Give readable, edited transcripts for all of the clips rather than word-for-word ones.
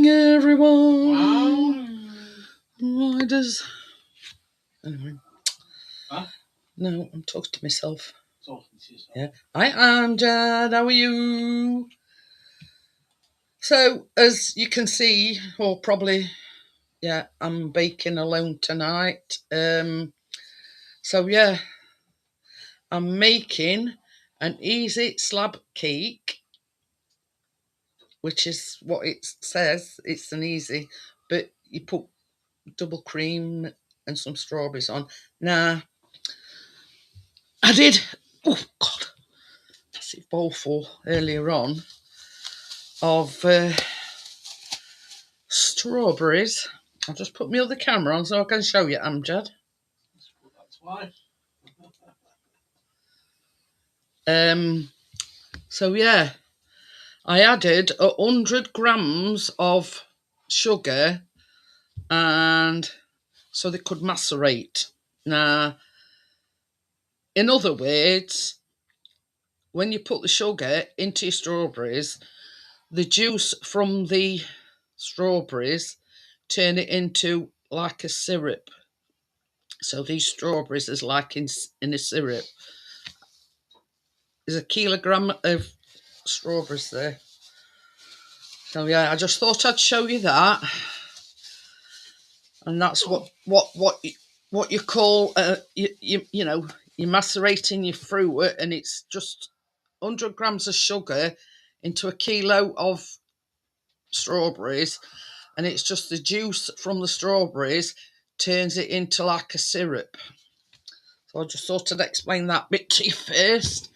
morning, everyone. Why does... Anyway. Huh? No, I'm talking to myself. Talking to yourself. Yeah. Hi, Amjad. How are you? So, as you can see, or probably, yeah, I'm baking alone tonight. So, yeah, I'm making an easy slab cake, which is what it says. It's an easy, but you put double cream and some strawberries on. Now, I did, oh God, massive bowl full earlier on of strawberries. I'll just put my other camera on so I can show you, Amjad. That's why. So yeah, I added 100 grams of sugar, and so they could macerate. Now, in other words, when you put the sugar into your strawberries, the juice from the strawberries turn it into like a syrup. So these strawberries is like in a syrup. There's a kilogram of strawberries there. So yeah, I just thought I'd show you that. And that's what you call you know, you're macerating your fruit, and it's just 100 grams of sugar into a kilo of strawberries, and it's just the juice from the strawberries turns it into like a syrup. So I just thought I'd explain that bit to you first.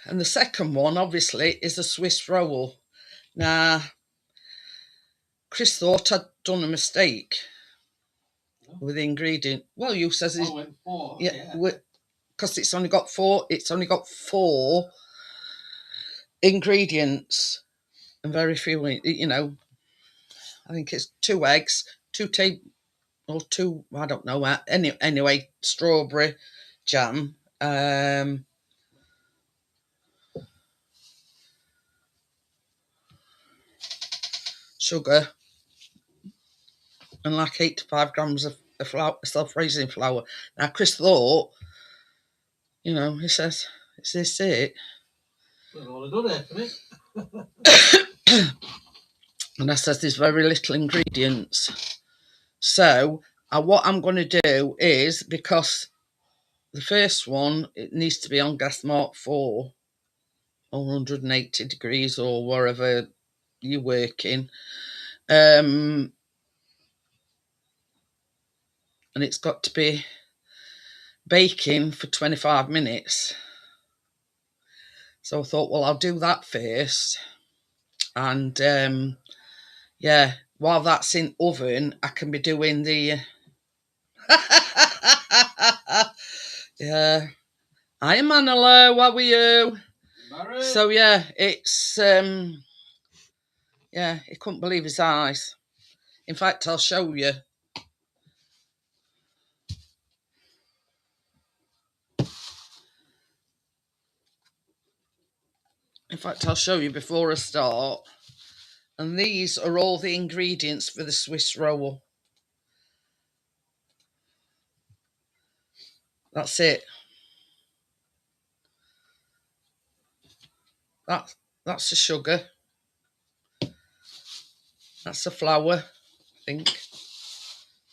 And the second one, obviously, is a Swiss roll. Now, Chris thought I'd done a mistake with the ingredient. Well, you says it's, went four. Yeah, because it's only got four. It's only got 4 ingredients and very few. You know, I think it's 2 eggs, 2 or 2. I don't know. Anyway, strawberry jam. Sugar and like 8 to 5 grams of flour, self-raising flour. Now, Chris thought, you know, he says, "Is this it?" And I says, "There's very little ingredients." So, what I'm going to do is, because the first one, it needs to be on gas mark 4 or 180 degrees or wherever you're working. And it's got to be baking for 25 minutes. So I thought, well, I'll do that first. And yeah, while that's in oven, I can be doing the... Yeah. Hi, Manolo, how are you? Barry. So yeah, it's... yeah, he couldn't believe his eyes. In fact, I'll show you. In fact, I'll show you before I start. And these are all the ingredients for the Swiss roll. That's it. That's the sugar. That's the flour, I think.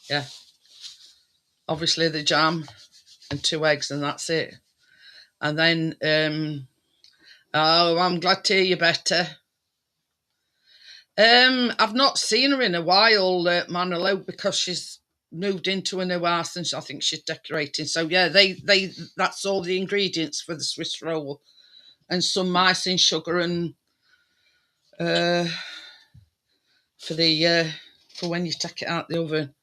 Yeah. Obviously the jam and 2 eggs, and that's it. And then, oh, I'm glad to hear you better. I've not seen her in a while, Manolo, because she's moved into a new house and I think she's decorating. So yeah, that's all the ingredients for the Swiss roll, and some icing sugar and for when you take it out the oven.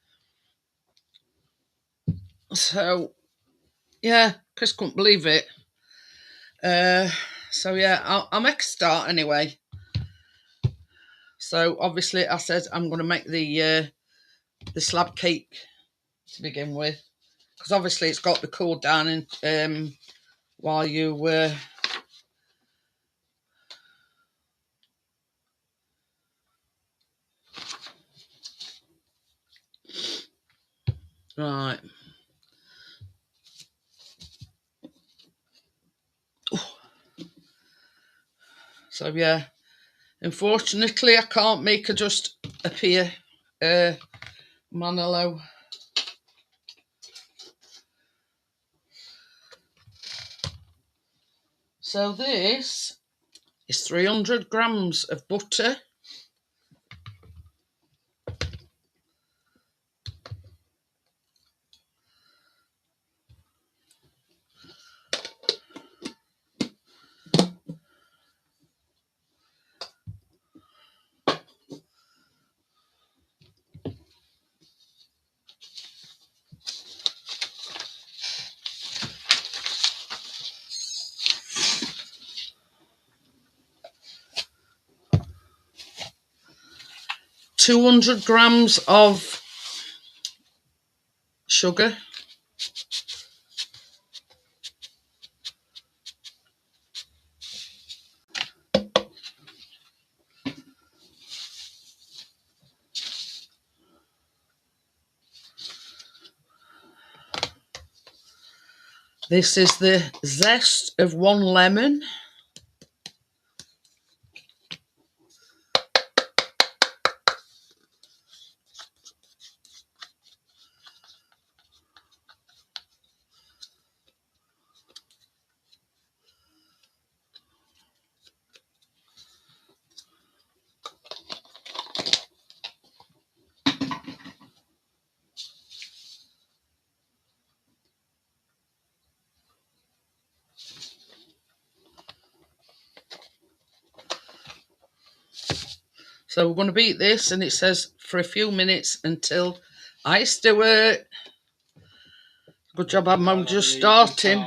So yeah, Chris couldn't believe it. So yeah, I'll make a start anyway. So obviously I said I'm going to make the slab cake to begin with, because obviously it's got to be cooled down and while you right. So yeah, unfortunately I can't make her just appear Manolo. So this is 300 grams of butter. ,200 grams of sugar. This is the zest of 1 lemon. So we're going to beat this, and it says for a few minutes until I stir it. Good job, I'm just starting.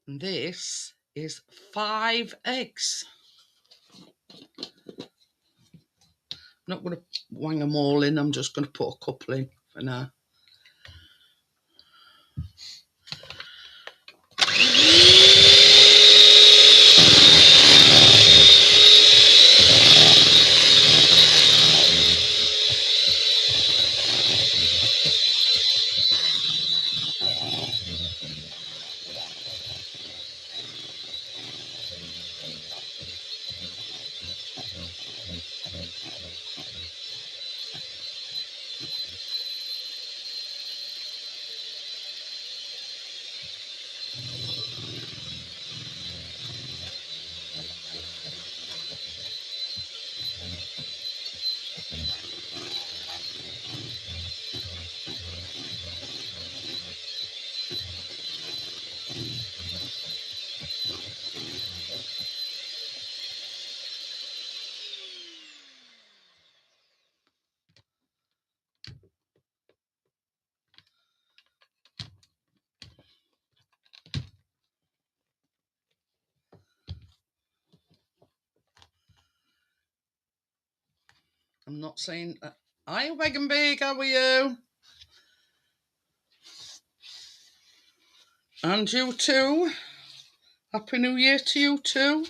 And this is 5 eggs. I'm not going to wang them all in, I'm just going to put a couple in for now. I'm not saying... Hi, Wagon Big, how are you? And you too. Happy New Year to you too.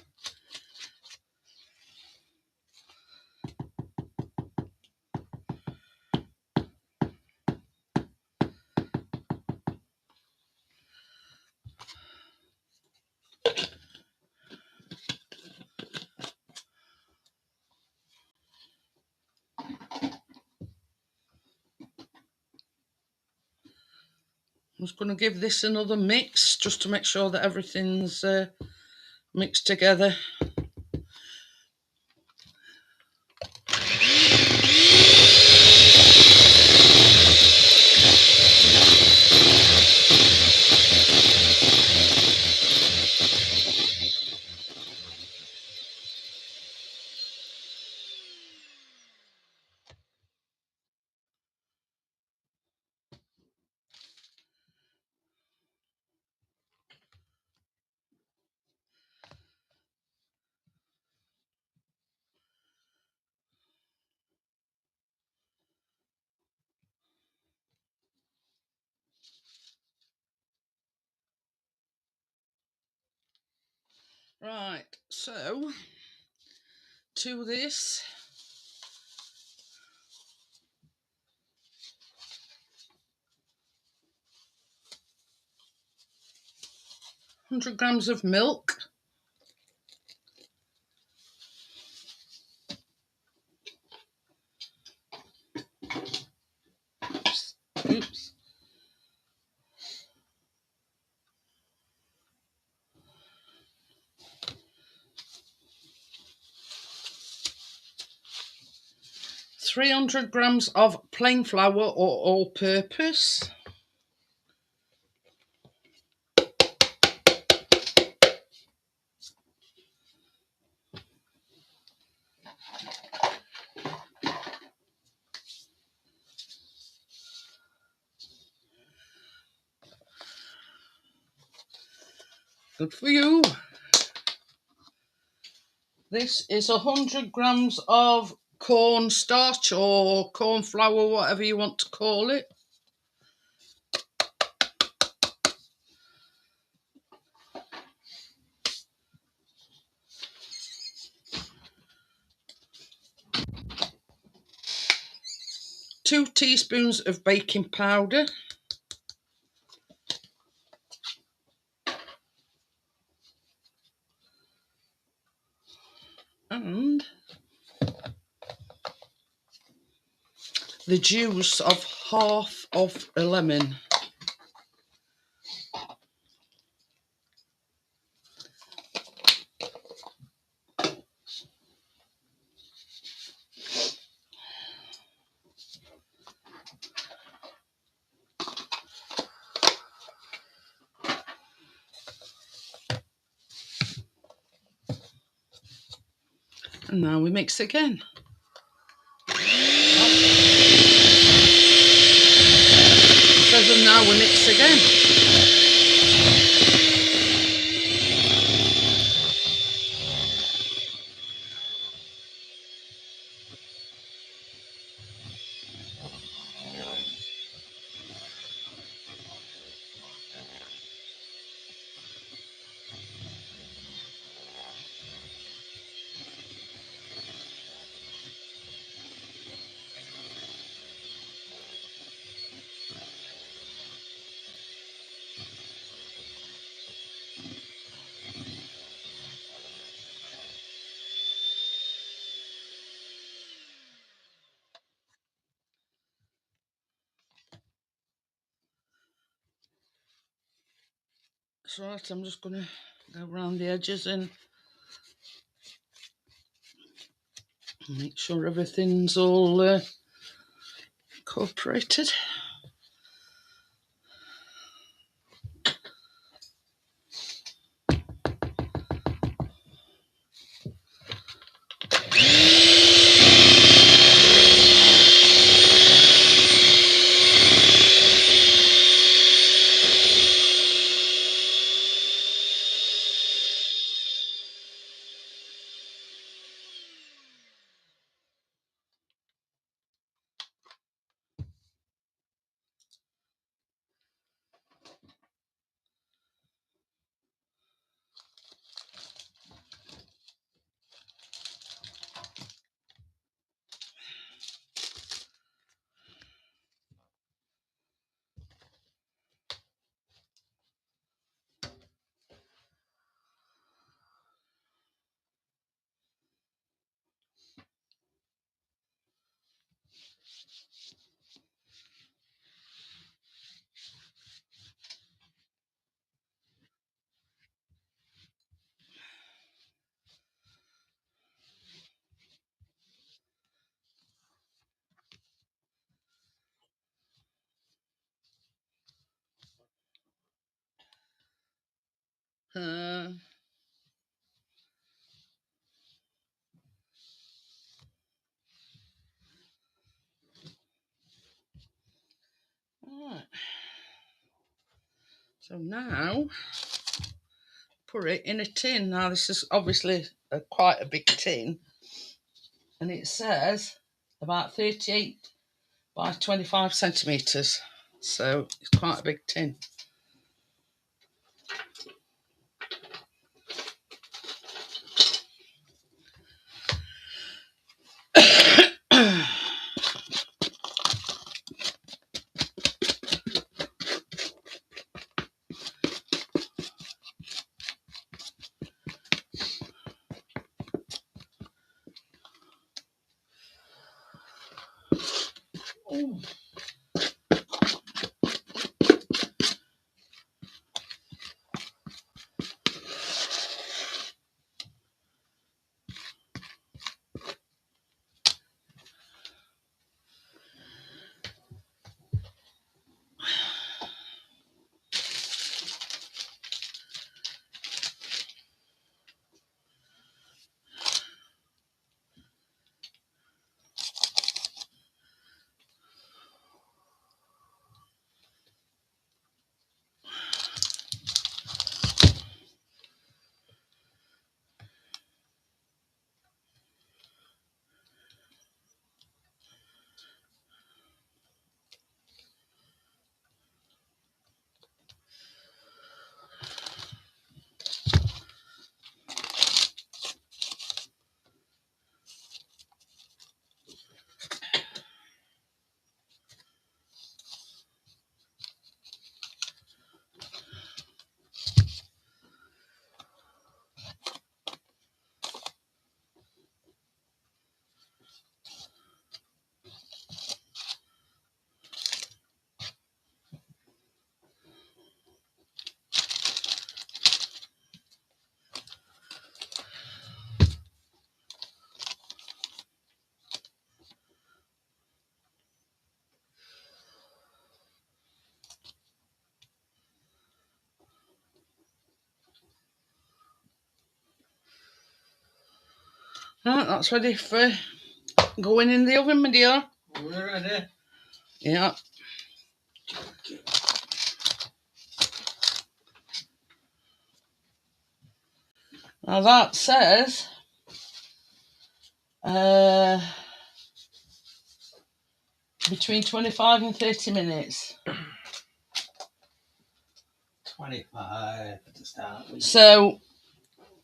I'm just going to give this another mix just to make sure that everything's mixed together. Right, so to this, £100 of milk, oops, 300 grams of plain flour or all-purpose, good for you. This is 100 grams of cornstarch or corn flour, whatever you want to call it. Two teaspoons of baking powder. And the juice of half of a lemon. And now we mix again. So now we mix again. So right, I'm just going to go around the edges and make sure everything's all incorporated. Uh, right. So now put it in a tin. Now this is obviously quite a big tin, and it says about 38 by 25 centimetres. So it's quite a big tin. Ooh. Right, that's ready for going in the oven, my dear. We're ready. Yeah. Now that says between 25 and 30 minutes. 25 to start with. So,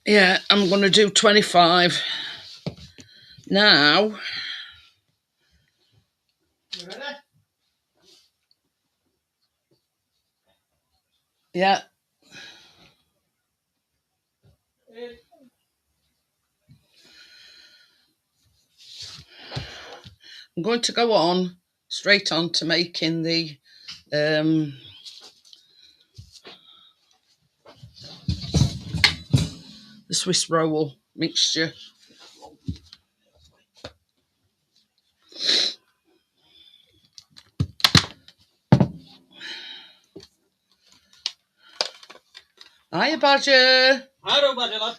yeah, I'm going to do 25 now. You ready? Yeah. I'm going to go on straight on to making the Swiss roll mixture. Hiya, Badger. Hello, buddy, lad.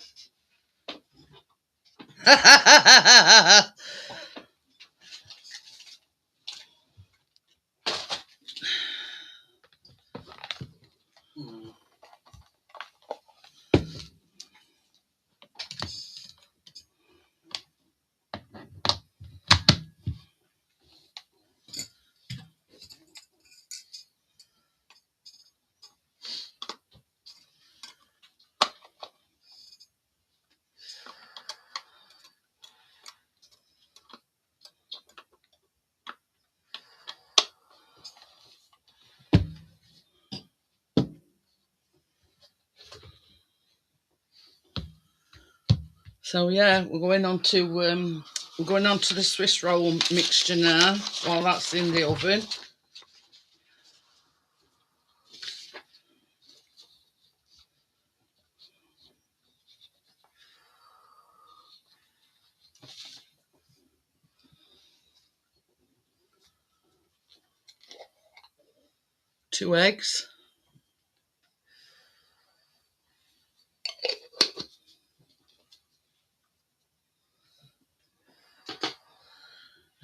So yeah, we're going on to the Swiss roll mixture now while that's in the oven. Two eggs.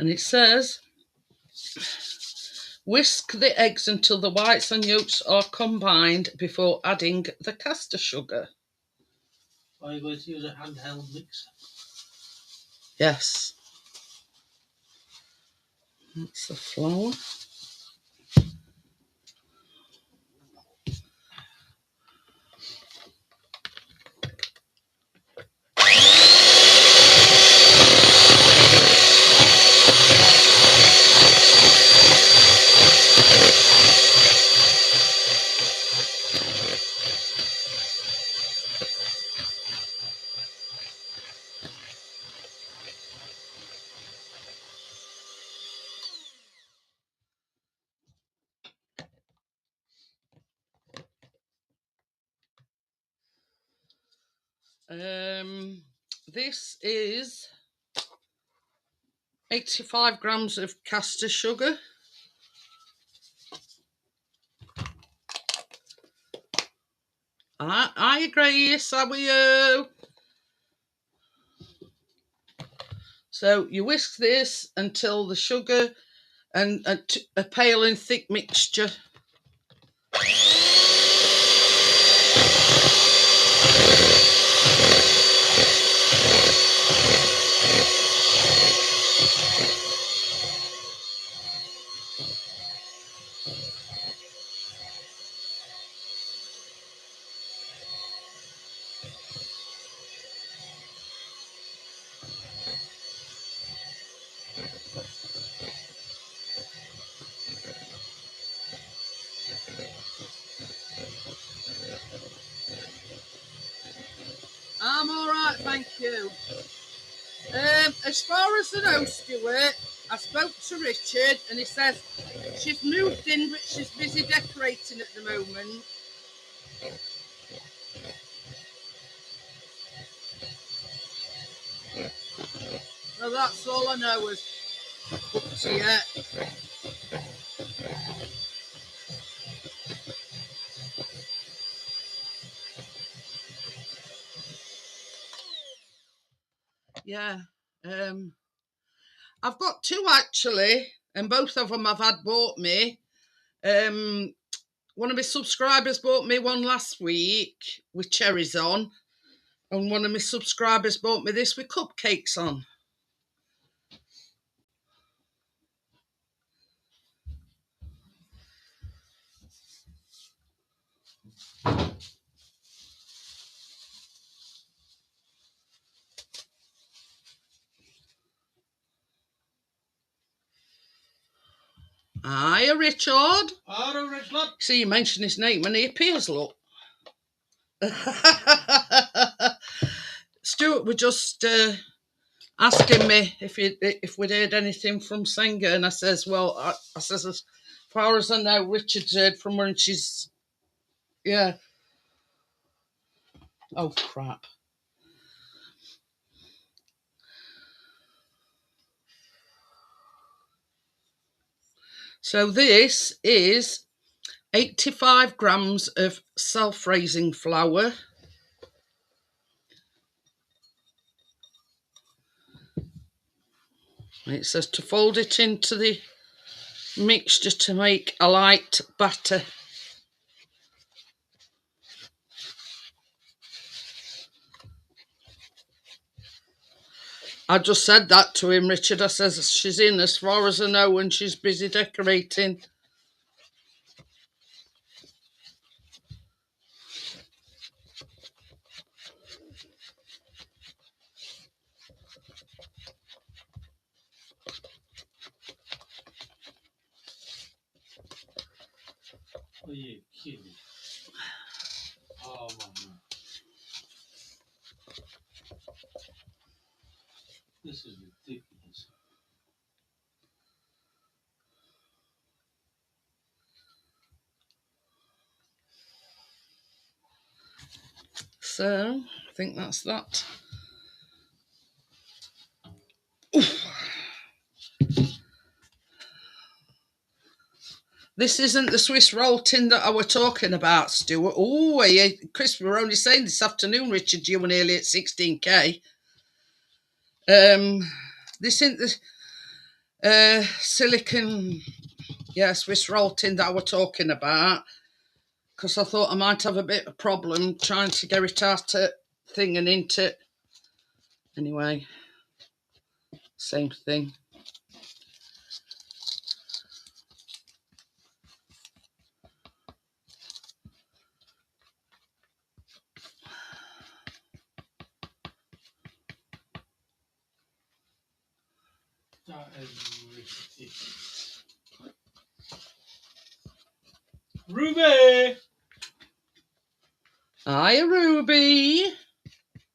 And it says, whisk the eggs until the whites and yolks are combined before adding the caster sugar. Are you going to use a handheld mixer? Yes. That's the flour. This is 85 grams of caster sugar. Hi, Grace, how are you? So you whisk this until the sugar and a pale and thick mixture. I'm all right, thank you. As far as the know, Stuart, I spoke to Richard and he says she's moved in, but she's busy decorating at the moment. So that's all I know is up to you. Yeah. I've got two actually, and both of them I've had bought me. One of my subscribers bought me one last week with cherries on, and one of my subscribers bought me this with cupcakes on. Hiya, Richard. Hello, Richard. See, you mentioned his name and he appears, look. Stuart was just asking me if we'd heard anything from Senga, and I says, well, I says, as far as I know, Richard's heard from her, and she's, yeah. Oh, crap. So this is 85 grams of self-raising flour. And it says to fold it into the mixture to make a light batter. I just said that to him, Richard. I says she's in as far as I know and she's busy decorating. Are you kidding? Oh, man. This is ridiculous. So, I think that's that. Oof. This isn't the Swiss roll tin that I were talking about, Stuart. Oh, yeah, Chris, we were only saying this afternoon, Richard, you were nearly at 16k. This isn't the... silicon, yeah, Swiss roll tin that I were talking about, because I thought I might have a bit of a problem trying to get it out of thing and into it. Anyway, same thing. That is ridiculous. Ruby! Hi, Ruby.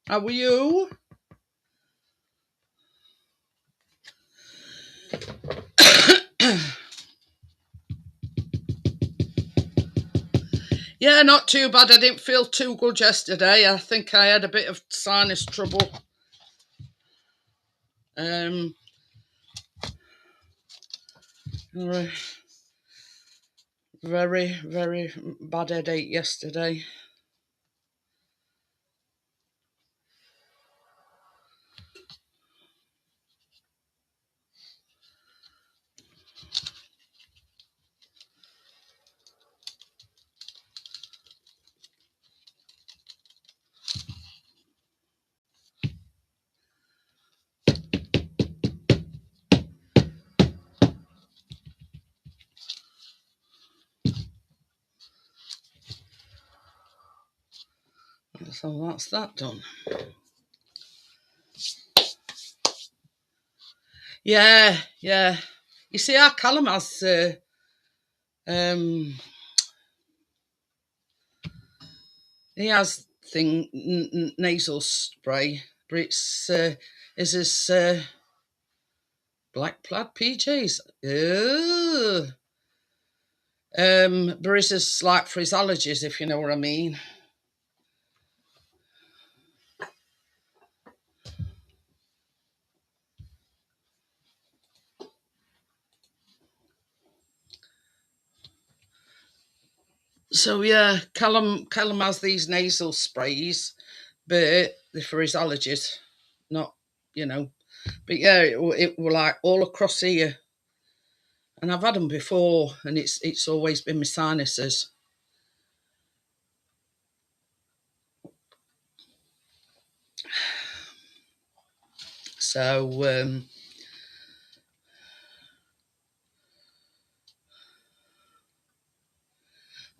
How are you? Yeah, not too bad. I didn't feel too good yesterday. I think I had a bit of sinus trouble. Very, very bad headache yesterday. So that's that done. Yeah. You see, our Callum has he has nasal spray, but it's is his black plaid PJs. Ugh. But it's just like for his allergies, if you know what I mean. So yeah, Callum has these nasal sprays, but they're for his allergies, not, you know. But yeah, it were like all across here, and I've had them before, and it's always been my sinuses. So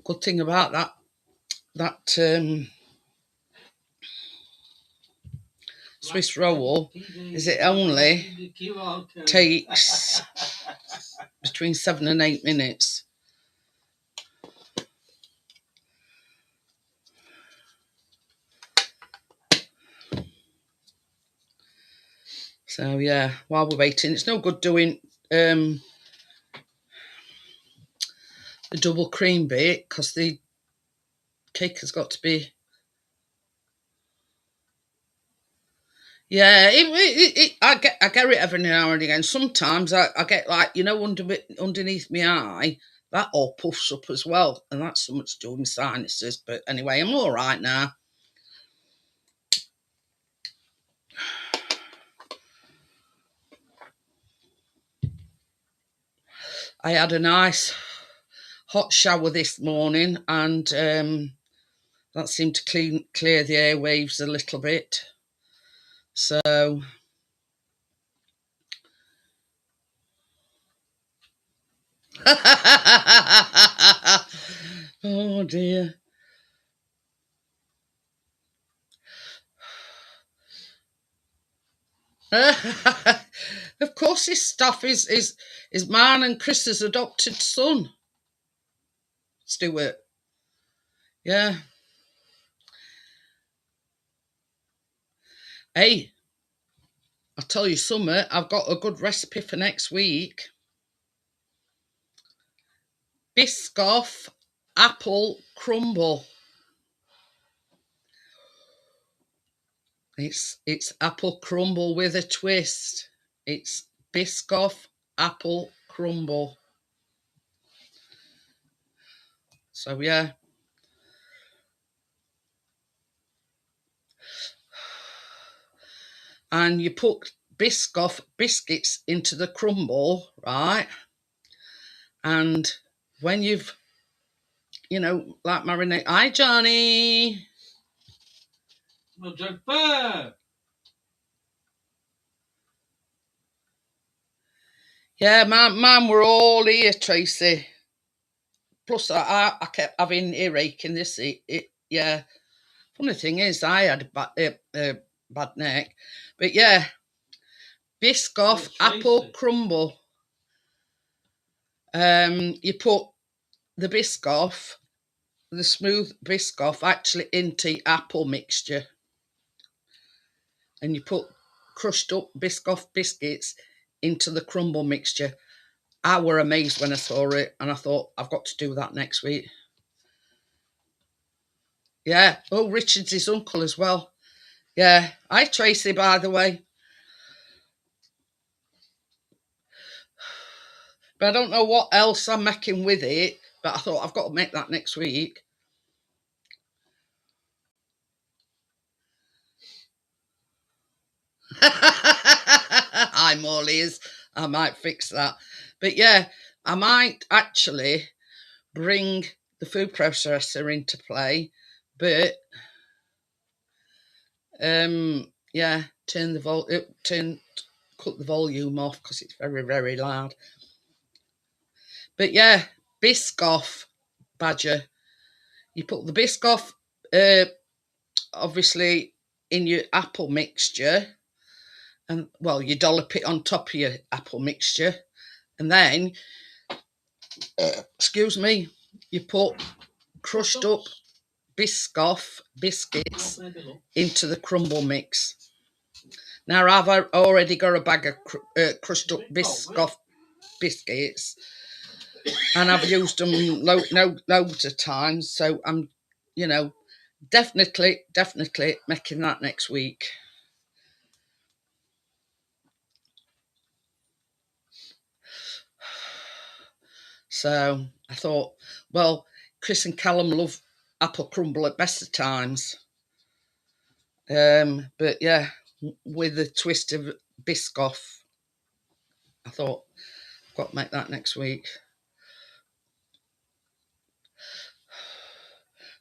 good thing about that Swiss roll is it only takes between 7 and 8 minutes. So yeah, while we're waiting, it's no good doing the double cream bit because the cake has got to be. Yeah, I get it every now and again. Sometimes I get like, underneath my eye, that all puffs up as well, and that's so much to do with my sinuses. But anyway, I'm all right now. I had a nice hot shower this morning, and that seemed to clear the airwaves a little bit. So, oh dear. Of course, his stuff is mine and Chris's adopted son, Stuart. Yeah. Hey, I'll tell you something. I've got a good recipe for next week. Biscoff apple crumble. It's apple crumble with a twist. It's Biscoff apple crumble. So yeah. And you put Biscoff biscuits into the crumble, right? And when you've, like marinate. Hi, Johnny. No, Jennifer. Yeah, mine were all here, Tracy. Plus, I kept having earache in this. Yeah. Funny thing is, I had a bad neck. But yeah, Biscoff apple crumble. You put the Biscoff, the smooth Biscoff, actually into apple mixture, and you put crushed up Biscoff biscuits into the crumble mixture. I were amazed when I saw it, and I thought, I've got to do that next week. Yeah. Oh, Richard's his uncle as well. Yeah. Hi, Tracy, by the way. But I don't know what else I'm making with it, but I thought I've got to make that next week. Hi, Morley's. I might fix that. But yeah, I might actually bring the food processor into play, but yeah, cut the volume off because it's very, very loud. But yeah, Biscoff, Badger. You put the Biscoff, obviously, in your apple mixture, and well, you dollop it on top of your apple mixture, and then, excuse me, you put crushed up Biscoff biscuits into the crumble mix. Now I've already got a bag of crushed up Biscoff biscuits, and I've used them loads of times. So I'm, definitely making that next week. So I thought, well, Chris and Callum love apple crumble at best of times. But yeah, with a twist of Biscoff, I thought I've got to make that next week.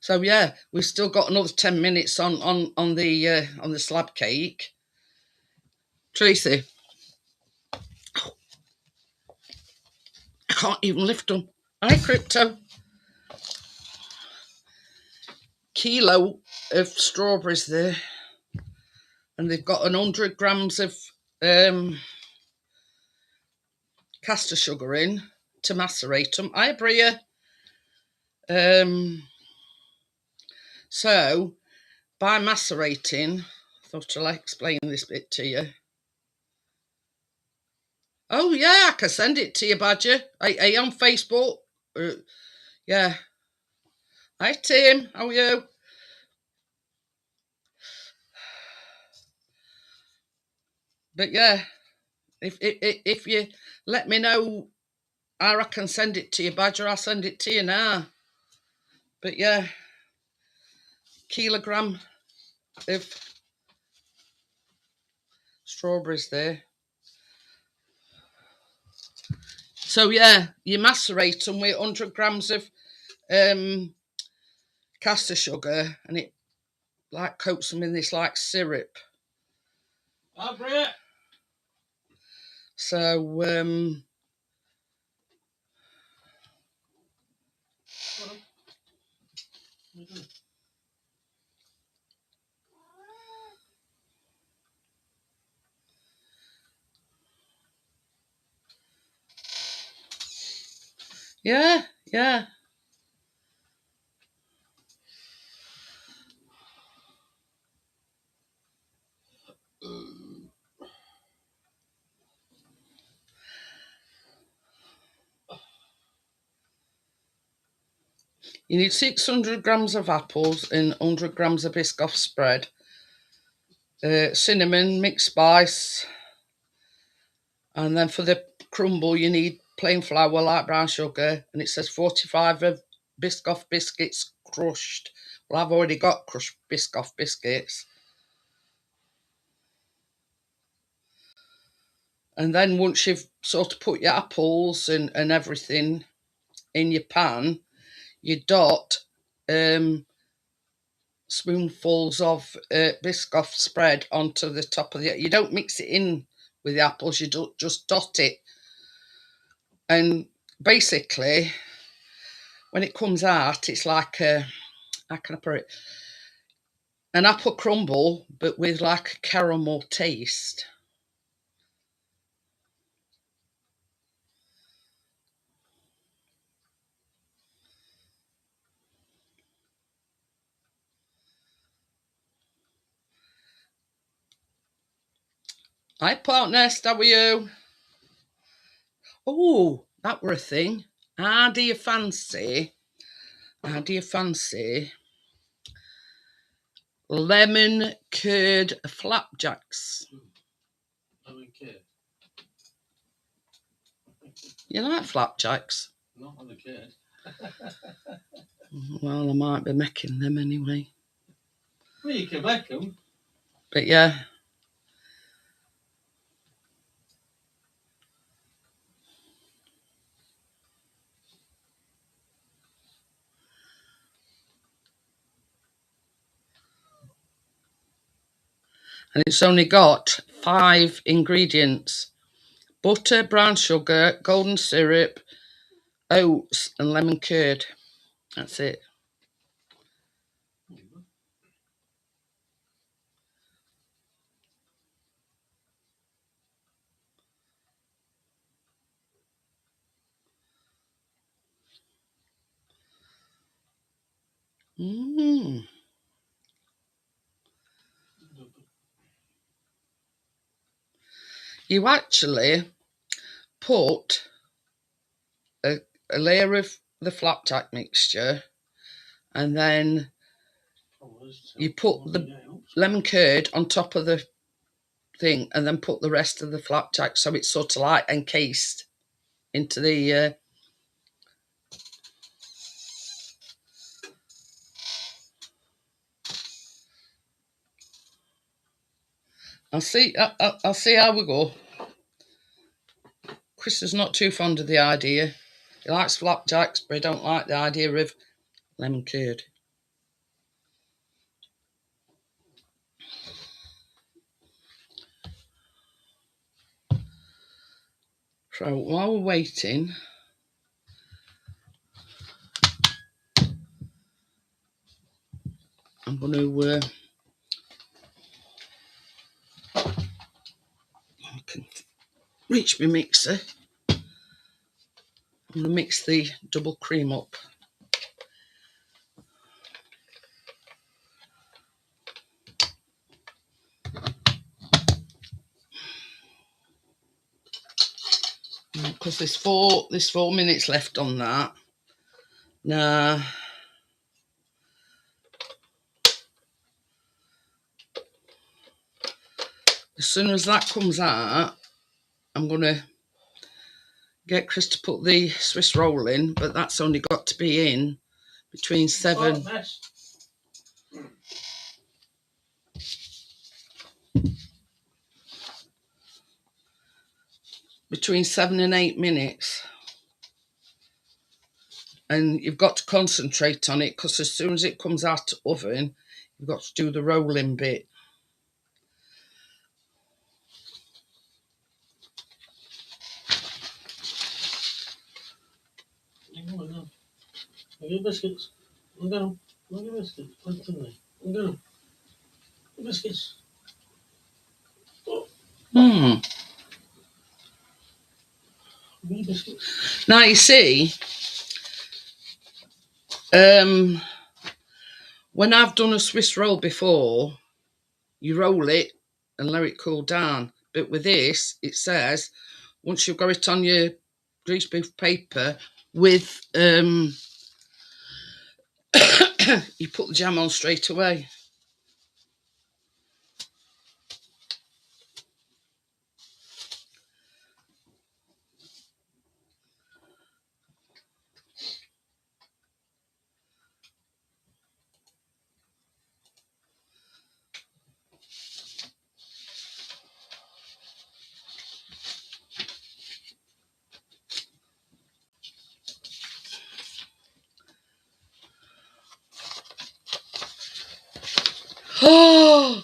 So yeah, we've still got another 10 minutes on the slab cake. Tracy, I can't even lift them. Hi, Crypto. Kilo of strawberries there, and they've got 100 grams of caster sugar in to macerate them. Hi, Bria. So by macerating, I thought I'd explain this bit to you. Oh yeah, I can send it to you, Badger. Are you on Facebook? Yeah. Hi, Tim. How are you? But yeah, if you let me know how I can send it to you, Badger, I'll send it to you now. But yeah, kilogram of strawberries there. So yeah, you macerate them with 100 grams of caster sugar, and it like coats them in this like syrup. So yeah. You need 600 grams of apples and 100 grams of Biscoff spread, cinnamon, mixed spice, and then for the crumble you need plain flour, light brown sugar, and it says 45 of Biscoff biscuits crushed. Well, I've already got crushed Biscoff biscuits. And then once you've sort of put your apples and everything in your pan, you dot spoonfuls of Biscoff spread onto the top of the. You don't mix it in with the apples, you just dot it. And basically, when it comes out, it's like a, how can I put it? An apple crumble, but with like a caramel taste. Hi, partner, how are you? Oh, that were a thing. How do you fancy? How do you fancy lemon curd flapjacks? Lemon curd. You like flapjacks? Not on the curd. Well, I might be making them anyway. Well, you can make them. But yeah. And it's only got 5 ingredients: butter, brown sugar, golden syrup, oats, and lemon curd. That's it. Mm. You actually put a layer of the flapjack mixture, and then you put the lemon curd on top of the thing, and then put the rest of the flapjack, so it's sort of like encased into the. I'll see. I'll see how we go. Chris is not too fond of the idea. He likes flapjacks, but he don't like the idea of lemon curd. So while we're waiting, I'm going to. I can reach my mixer. I'm going to mix the double cream up. Because there's 4 minutes left on that. Now, as soon as that comes out, I'm going to get Chris to put the Swiss roll in, but that's only got to be in between 7. Between 7 and 8 minutes. And you've got to concentrate on it, because as soon as it comes out of the oven, you've got to do the rolling bit. Have your biscuits. Look at them. Look at your biscuits. Put them there. Look at them. Biscuits. Biscuits. Now you see, when I've done a Swiss roll before, you roll it and let it cool down. But with this, it says once you've got it on your greaseproof paper with you put the jam on straight away. Oh,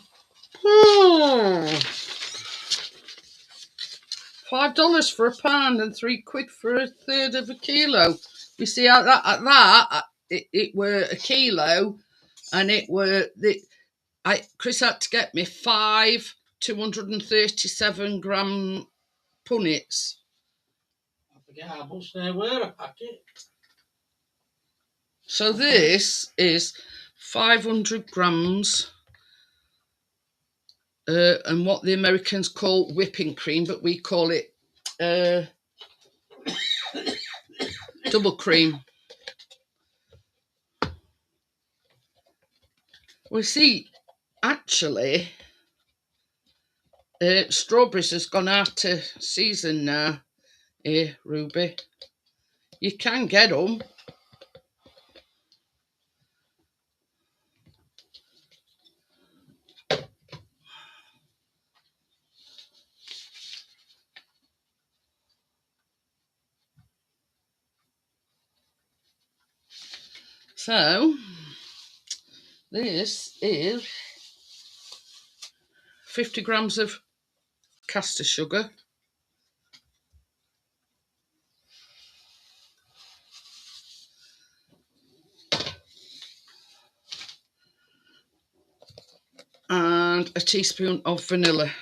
$5 for a pound and £3 for a third of a kilo. You see, it were a kilo, and it were Chris had to get me 5 237-gram punnets. I forget how much they were a packet. So this is 500 grams, and what the Americans call whipping cream, but we call it double cream. Well, see, actually, strawberries has gone out of season now. Here, Ruby, you can get them. So this is 50 grams of caster sugar, and a teaspoon of vanilla.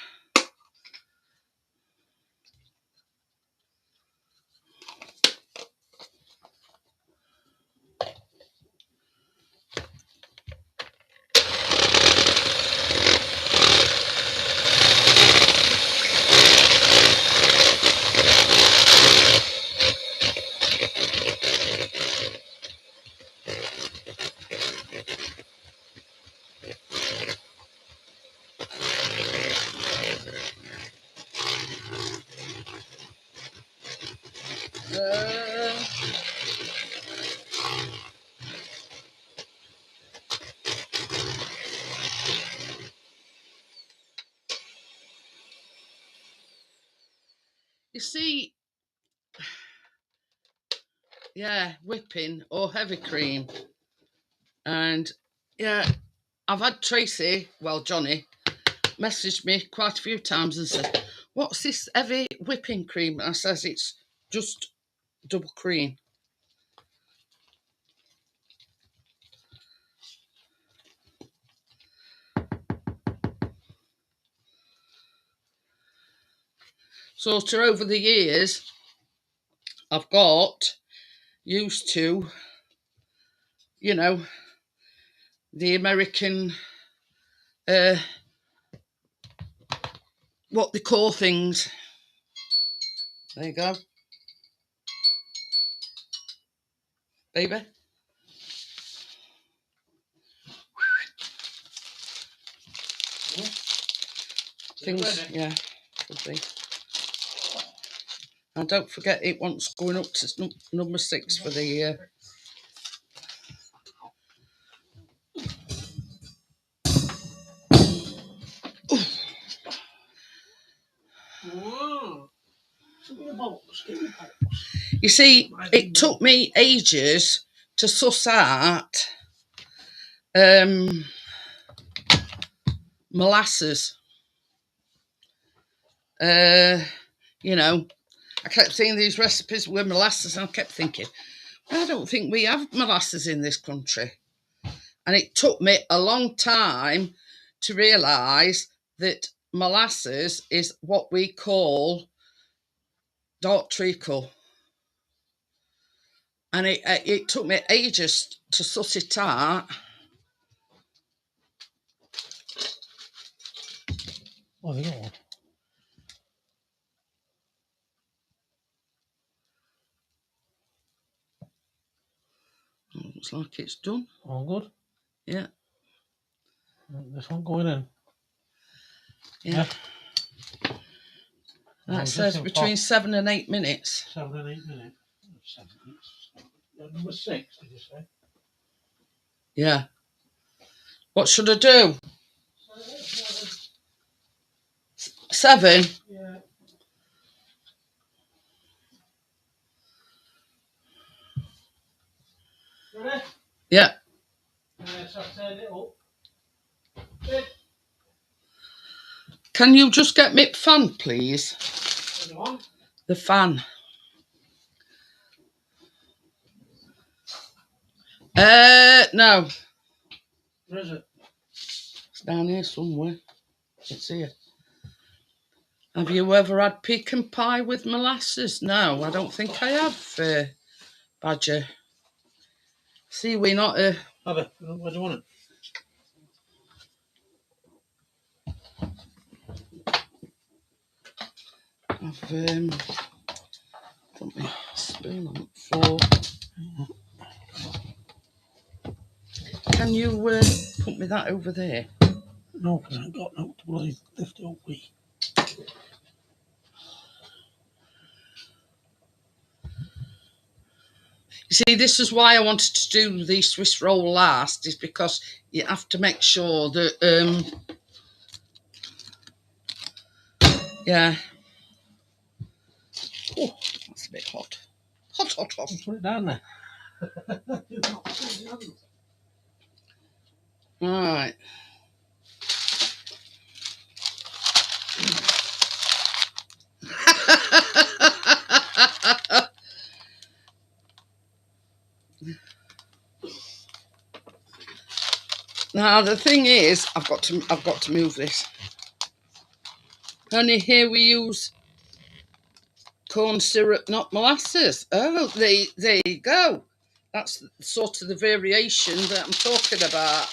You see, yeah, whipping or heavy cream. And yeah, I've had Tracy, well, Johnny, messaged me quite a few times and said, "What's this heavy whipping cream?" And I says, "It's just double cream." So over the years, I've got used to, you know, the American, what they call things. There you go, baby. Things, yeah, could be. And don't forget, it wants going up to number 6 for the year. You see, it took me ages to suss out molasses. You know, I kept seeing these recipes with molasses, and I kept thinking, I don't think we have molasses in this country. And it took me a long time to realise that molasses is what we call dark treacle. And it took me ages to suss it out. Oh, you got one. Looks like it's done. All good? Yeah. This one going in? Yeah. That says between 7 and 8 minutes. 7 and 8 minutes. 7 minutes. Number 6, did you say? Yeah. What should I do? 7? Yeah. Ready? Yeah. So I turn it up. Can you just get me fan, please? What? The fan. No. Where is it? It's down here somewhere. It's here. Have you ever had pecan pie with molasses? No, I don't think I have, Badger. See, we're not a... Have it. Where do you want it? I've put my spoon on the floor. Can you put me that over there? No, because I ain't got no to bloody lift it up with. You see, this is why I wanted to do the Swiss roll last, is because you have to make sure that, yeah. Oh, that's a bit hot. Hot, hot, hot. Put it down there. Right. Now the thing is, I've got to move this. Only here we use corn syrup, not molasses. Oh, there you go. That's sort of the variation that I'm talking about.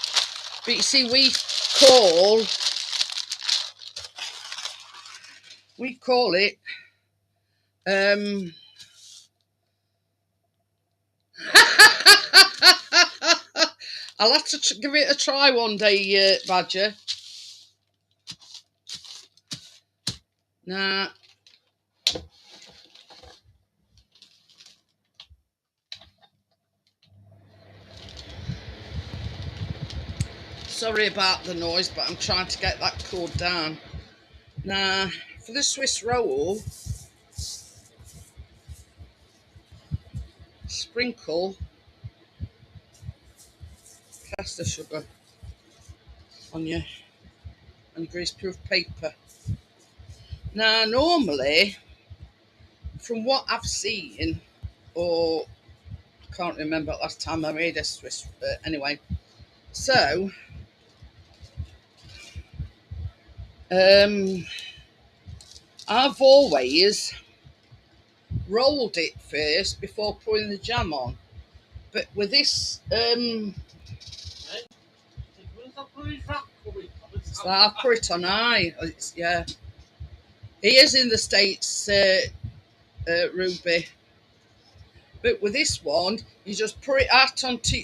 But you see, we call it I'll have to give it a try one day, Badger. Nah. Sorry about the noise, but I'm trying to get that cord down. Now, for the Swiss roll, sprinkle caster sugar on your greaseproof paper. Now, normally, from what I've seen, or I can't remember last time I made a Swiss, anyway. So, I've always rolled it first before putting the jam on. But with this, so I'll put it on high. Yeah. He is in the States, Ruby. But with this one, you just put it out onto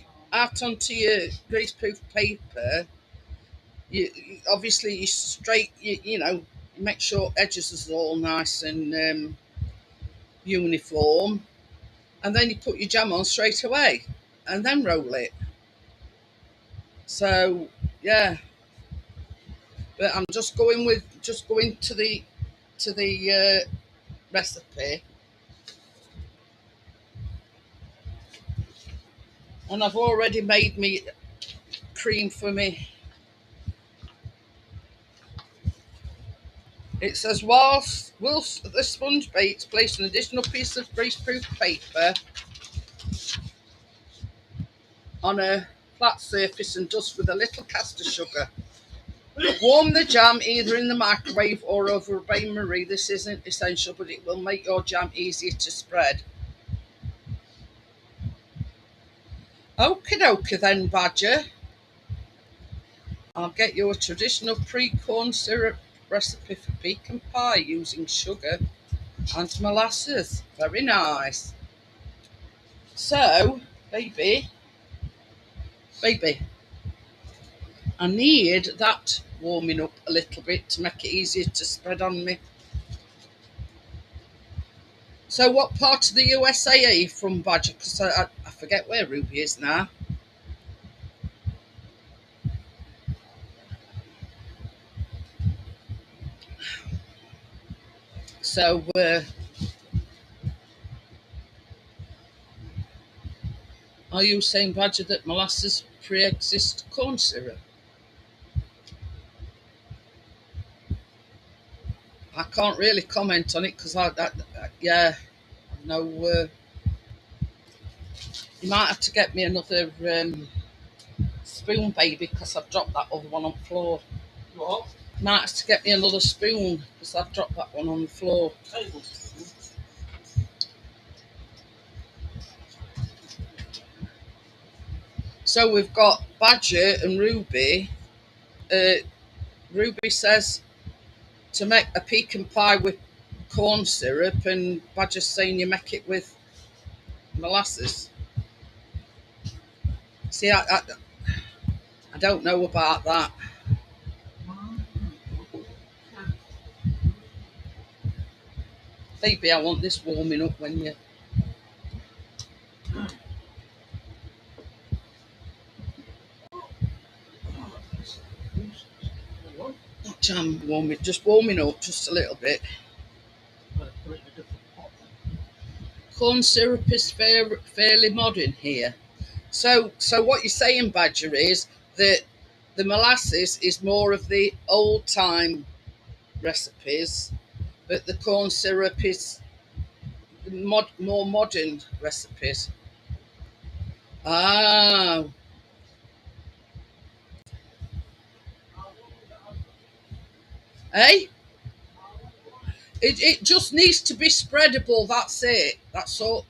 your greaseproof paper. You obviously you know, make sure edges is all nice and uniform, and then you put your jam on straight away, and then roll it. So yeah, but I'm just going to the recipe, and I've already made me cream for me. It says, whilst the sponge bakes, place an additional piece of greaseproof paper on a flat surface and dust with a little caster sugar. Warm the jam either in the microwave or over a bain-marie. This isn't essential, but it will make your jam easier to spread. Okie dokie then, Badger. I'll get you a traditional pre-corn syrup recipe for pecan pie using sugar and molasses. Very nice. So, baby, I need that warming up a little bit to make it easier to spread on me. So what part of the USA are you from, Badger? Because I forget where Ruby is now. So are you saying, Badger, that molasses pre-exists corn syrup? I can't really comment on it because yeah, no. You might have to get me another spoon, baby, because I've dropped that other one on the floor. What? You might have to get me another spoon because I've dropped that one on the floor. Table. So we've got Badger and Ruby. Ruby says to make a pecan pie with corn syrup, and Badger's saying you make it with molasses. See, I don't know about that. Baby, I want this warming up when you... Not jam warming, just warming up just a little bit. Corn syrup is fairly modern here. So what you're saying, Badger, is that the molasses is more of the old time recipes, but the corn syrup is more modern recipes. Ah, eh? It just needs to be spreadable. That's it. That's all.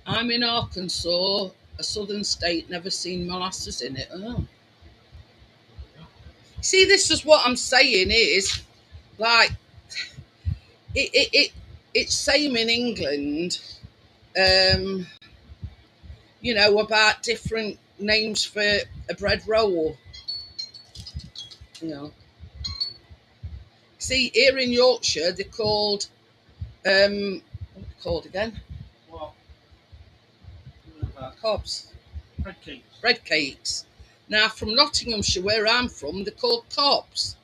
I'm in Arkansas, a southern state, never seen molasses in it. Oh. See, this is what I'm saying is, like, it's same in England, um, about different names for a bread roll, you know. See, here in Yorkshire, they're called, what are they called again? What? Cobs. Bread cakes. Bread cakes. Now, from Nottinghamshire, where I'm from, they're called cobs.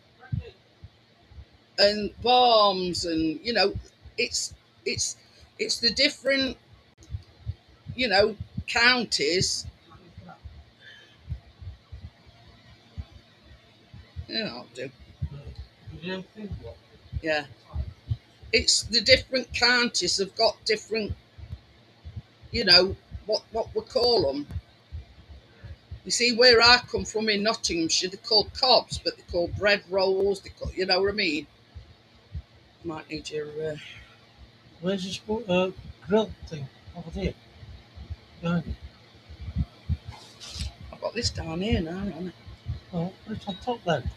And bombs, and it's it's it's the different counties. I'll do. Yeah, it's the different counties have got different, what we call them. You see, where I come from in Nottinghamshire, they're called cobs, but they're called bread rolls. They call, you know what I mean? Might need your. Where's your grill thing? Over there. Behind you. I've got this down here now, haven't I? Oh, put it on top then.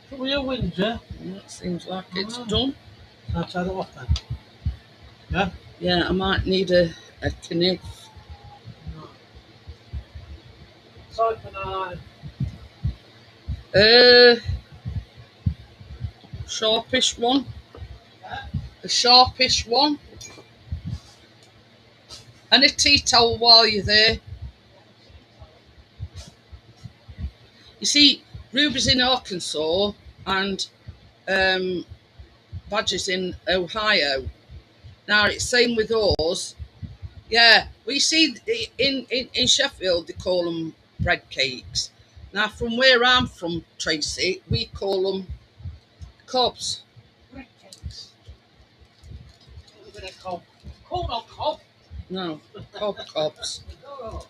Put with your wings, yeah? It seems like it's done. I'll tie that off then. Yeah? Yeah, I might need a knife. No. Sorry for now. Sharpish one. A sharpish one. And a tea towel while you're there. You see, Ruby's in Arkansas and Badger's in Ohio. Now, it's same with us. Yeah, we see in Sheffield, they call them bread cakes. Now, from where I'm from, Tracy, we call them cobs. Bread cakes. A little bit of cob. Cob, not cob. No, cobs. Oh.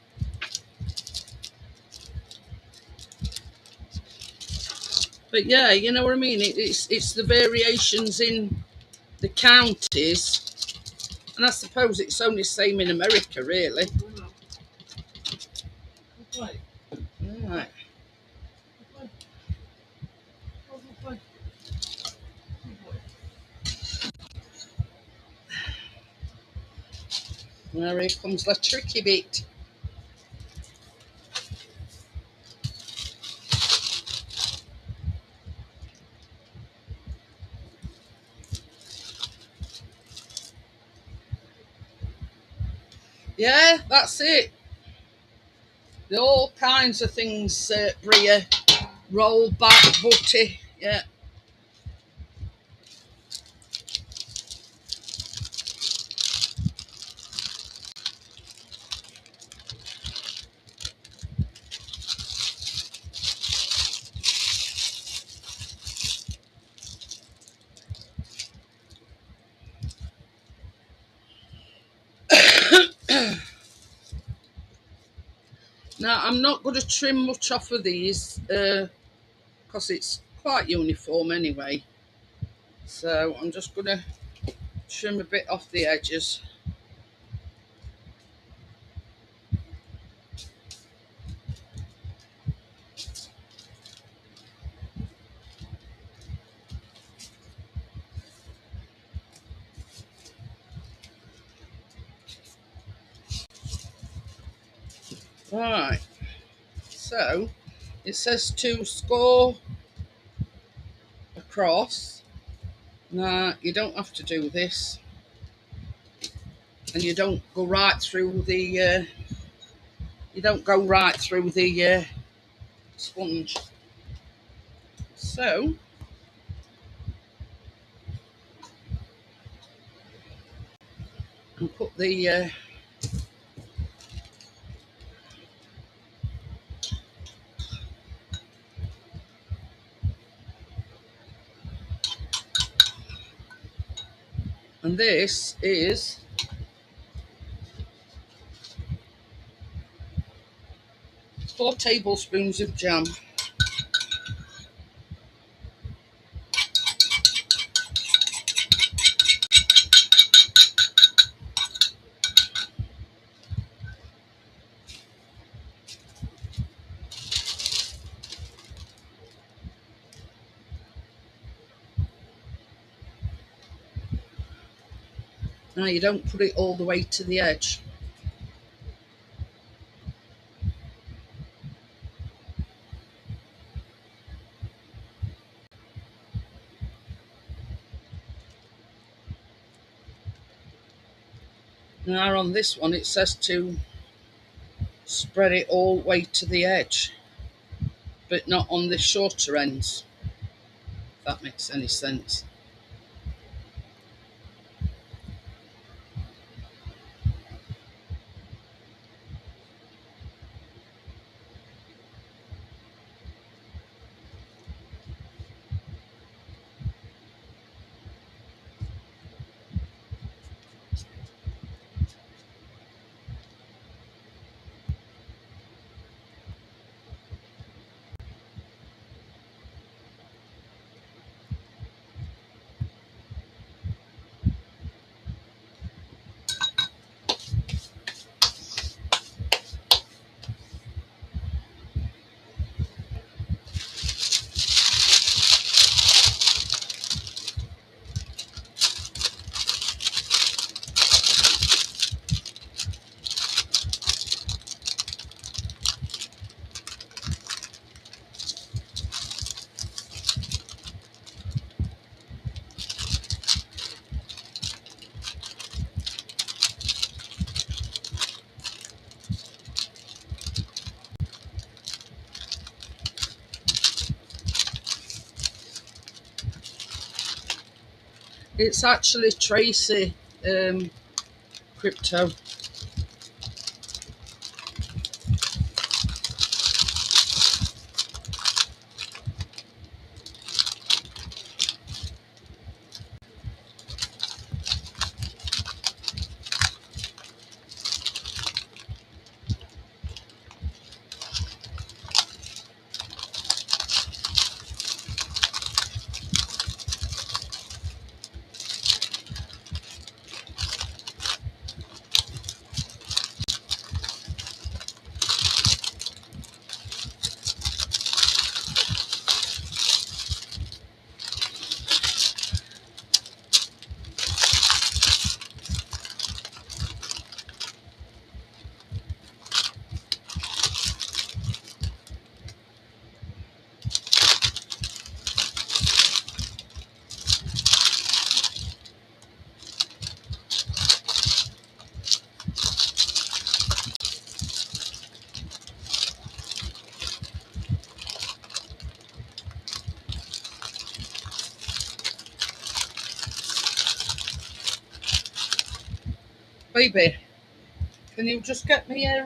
But yeah, you know what I mean? It's the variations in the counties. And I suppose it's only the same in America, really. Right. Right. Now here comes the tricky bit. Yeah, that's it. There are all kinds of things, Bria. Roll back, butty. Yeah. Now, I'm not going to trim much off of these because it's quite uniform anyway. So I'm just going to trim a bit off the edges. Right, so it says to score across. Now, you don't have to do this, and you don't go right through the sponge. So and put the and this is 4 tablespoons of jam. Now, you don't put it all the way to the edge. Now, on this one, it says to spread it all the way to the edge, but not on the shorter ends, if that makes any sense. It's actually Tracy Crypto. Baby, can you just get me a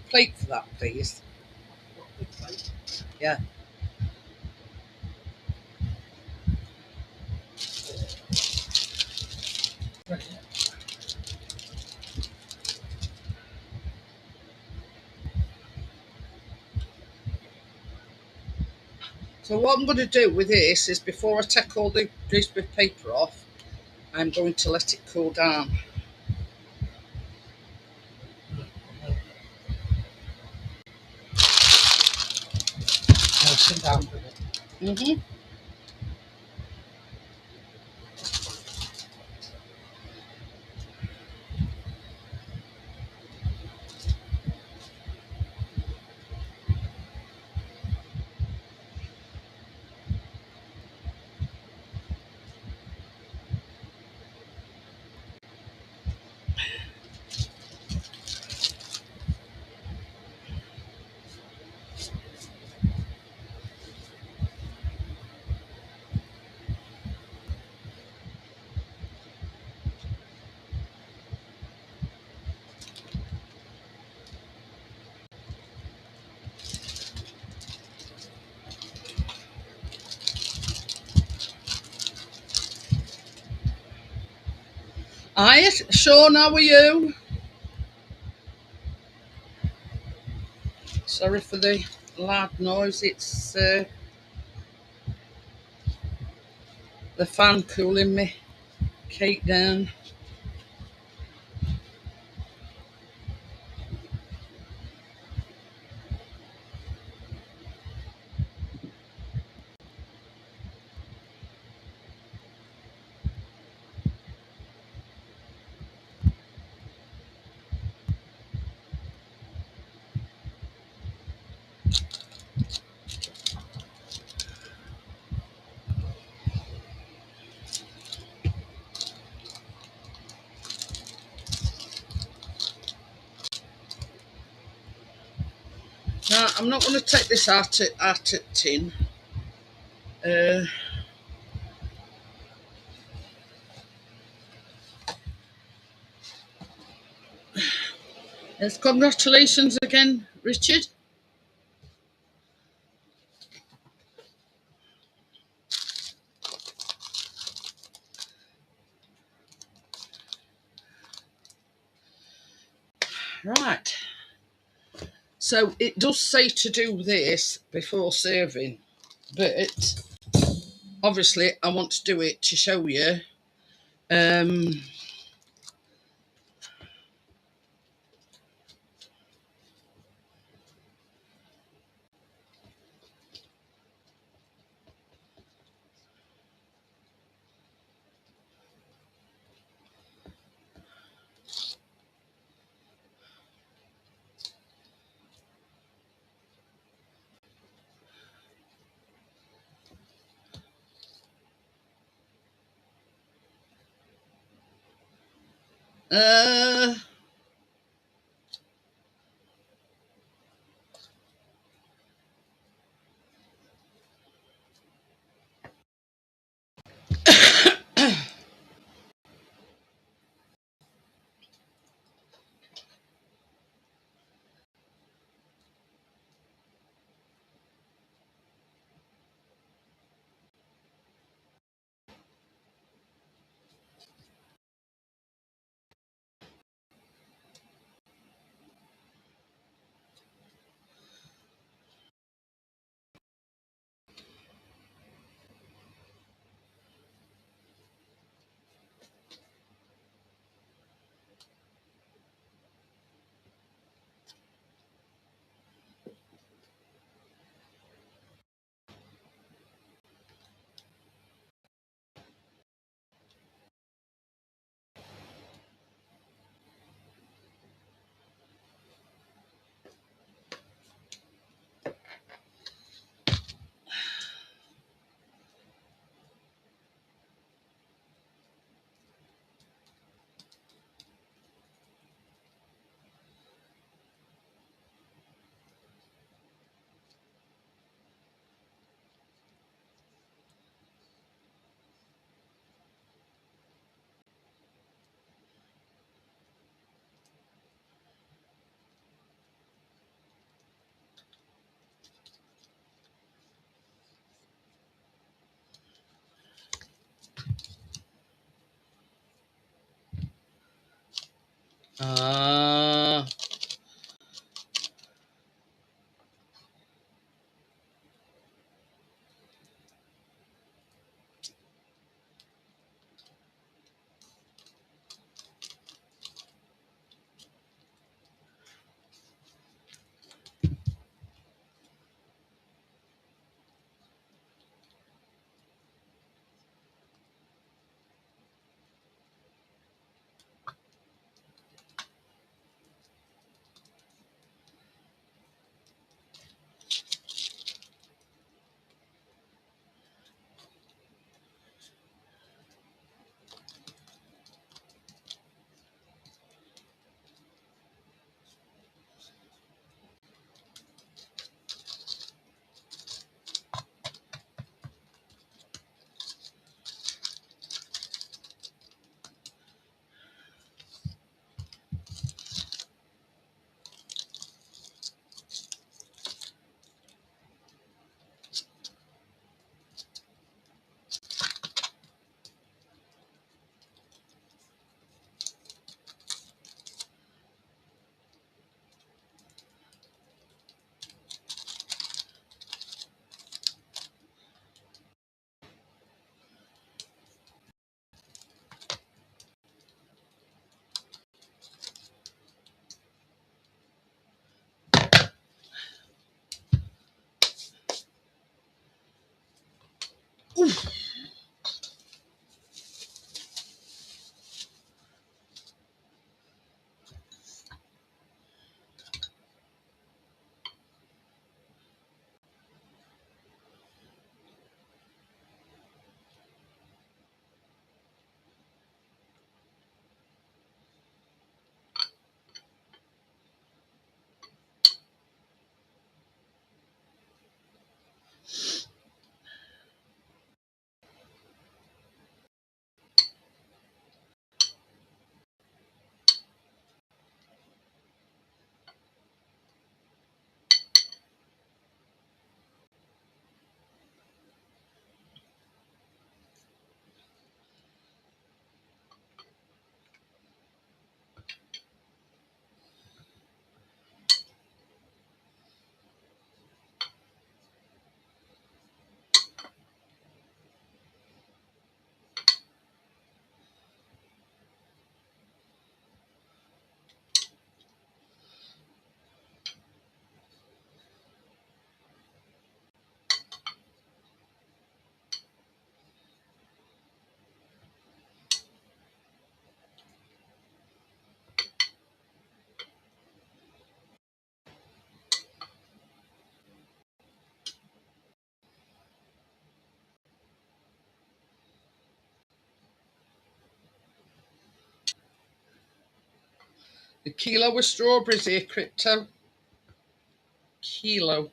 plate for that, please? Yeah. So what I'm going to do with this is, before I take all the greaseproof paper off, I'm going to let it cool down. Now sit down. Mm-hmm. Hi, Sean, how are you? Sorry for the loud noise. It's the fan cooling me cake down. Now, I'm not going to take this out of tin. Uh, yes, congratulations again, Richard. Right. So it does say to do this before serving, but obviously I want to do it to show you. Um, uh, uh, A kilo of strawberries here, Crypto. Kilo.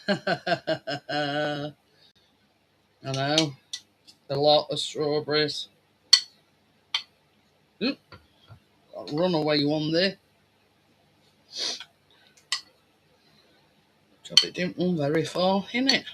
I know. A lot of strawberries. Oop, got a runaway one there. Job it didn't run very far, innit?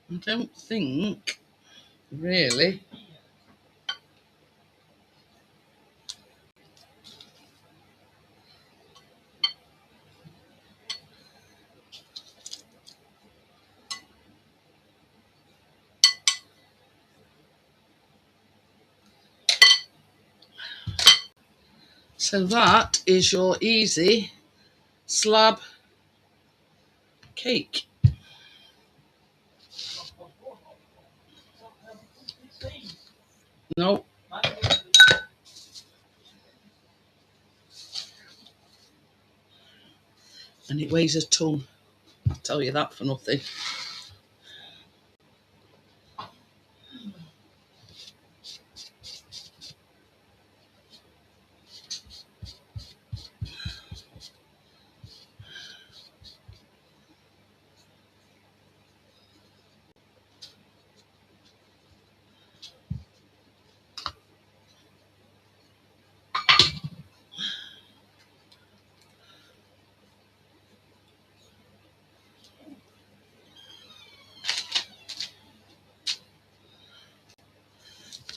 I don't think, really. So that is your easy slab cake. No, and it weighs a ton. I'll tell you that for nothing.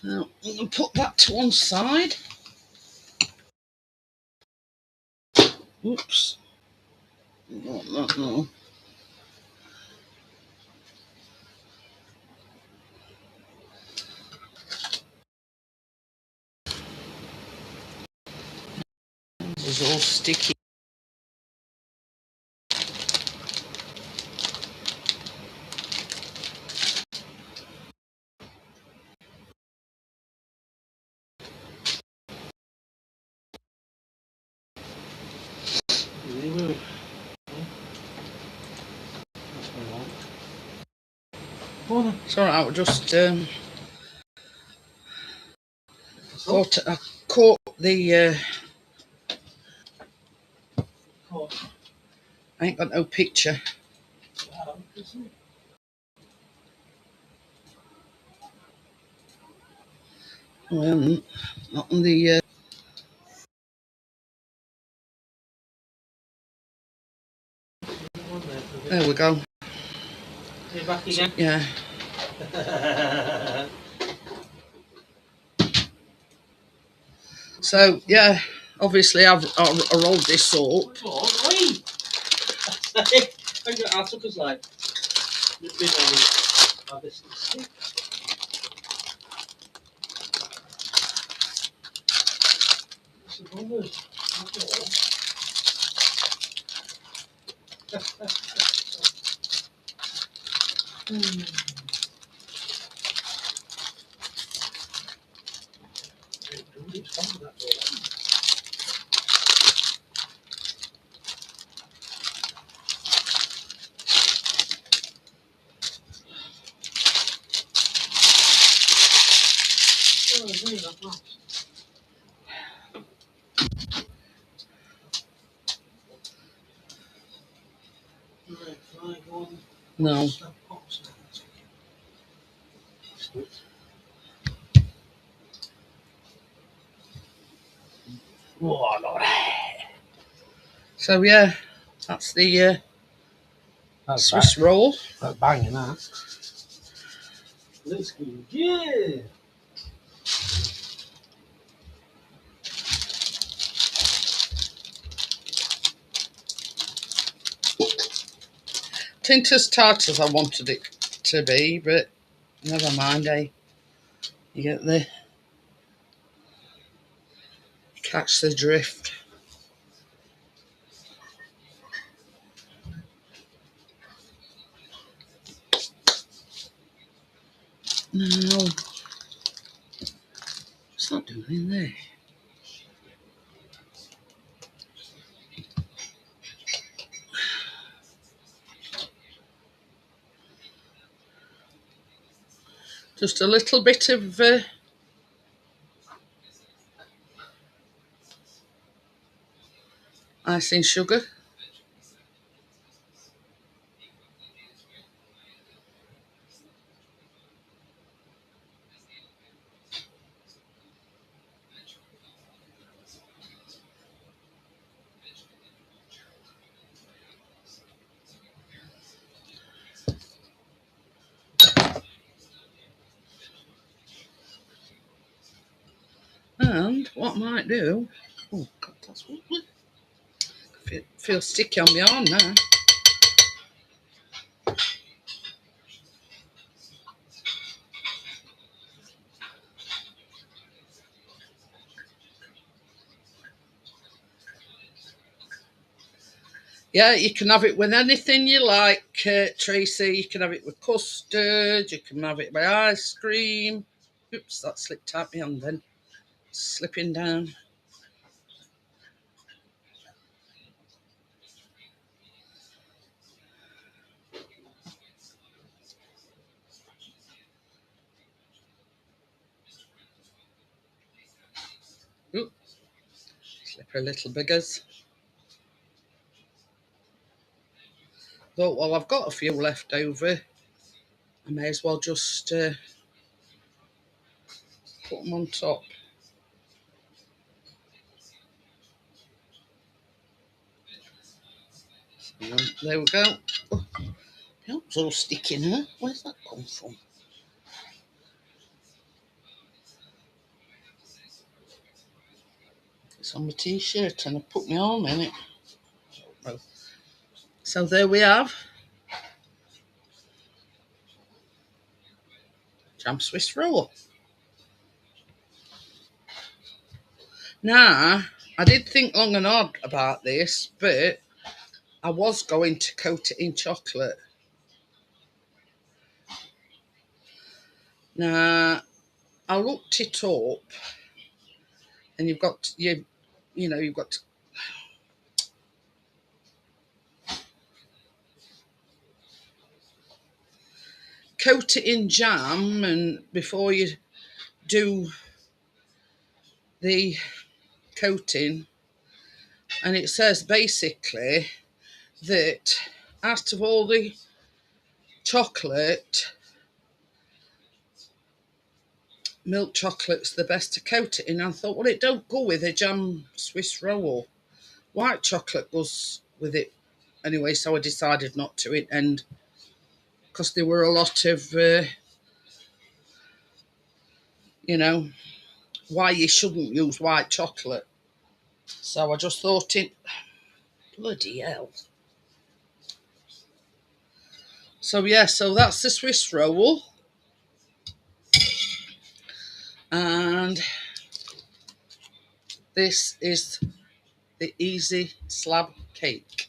Now, I'm going to put that to one side. Oops. No. It's all sticky. It's alright, I'll just I caught the I ain't got no picture. Not on the there we go. You're back again? Yeah. So yeah, obviously I rolled this up. I took us like No. So yeah, that's the Swiss roll. That's banging that. Let's go. Yeah. Tint as tart as I wanted it to be, but never mind, eh? You get the catch the drift. Now, what's that doing in there? Just a little bit of icing sugar. And what I might do, oh God, that's what feels sticky on my arm now. Yeah, you can have it with anything you like, Tracy. You can have it with custard, you can have it with ice cream. Oops, that slipped out my hand then. Slipping down. Oop, slip a little biggers. Thought, well, I've got a few left over. I may as well just put them on top. So, there we go. Oh, that was all sticky now. Where's that come from? It's on my t-shirt and I put my arm in it. So there we have jam Swiss roll. Now, I did think long and hard about this, but I was going to coat it in chocolate. Now, I looked it up, and you've got to coat it in jam, and before you do the coating, and it says basically that out of all the chocolate, milk chocolate's the best to coat it in. I thought, well, it don't go with a jam Swiss roll. White chocolate goes with it anyway, so I decided not to it, and because there were a lot of why you shouldn't use white chocolate, so I just thought it, bloody hell. So yeah, so that's the Swiss roll, and this is the easy slab cake.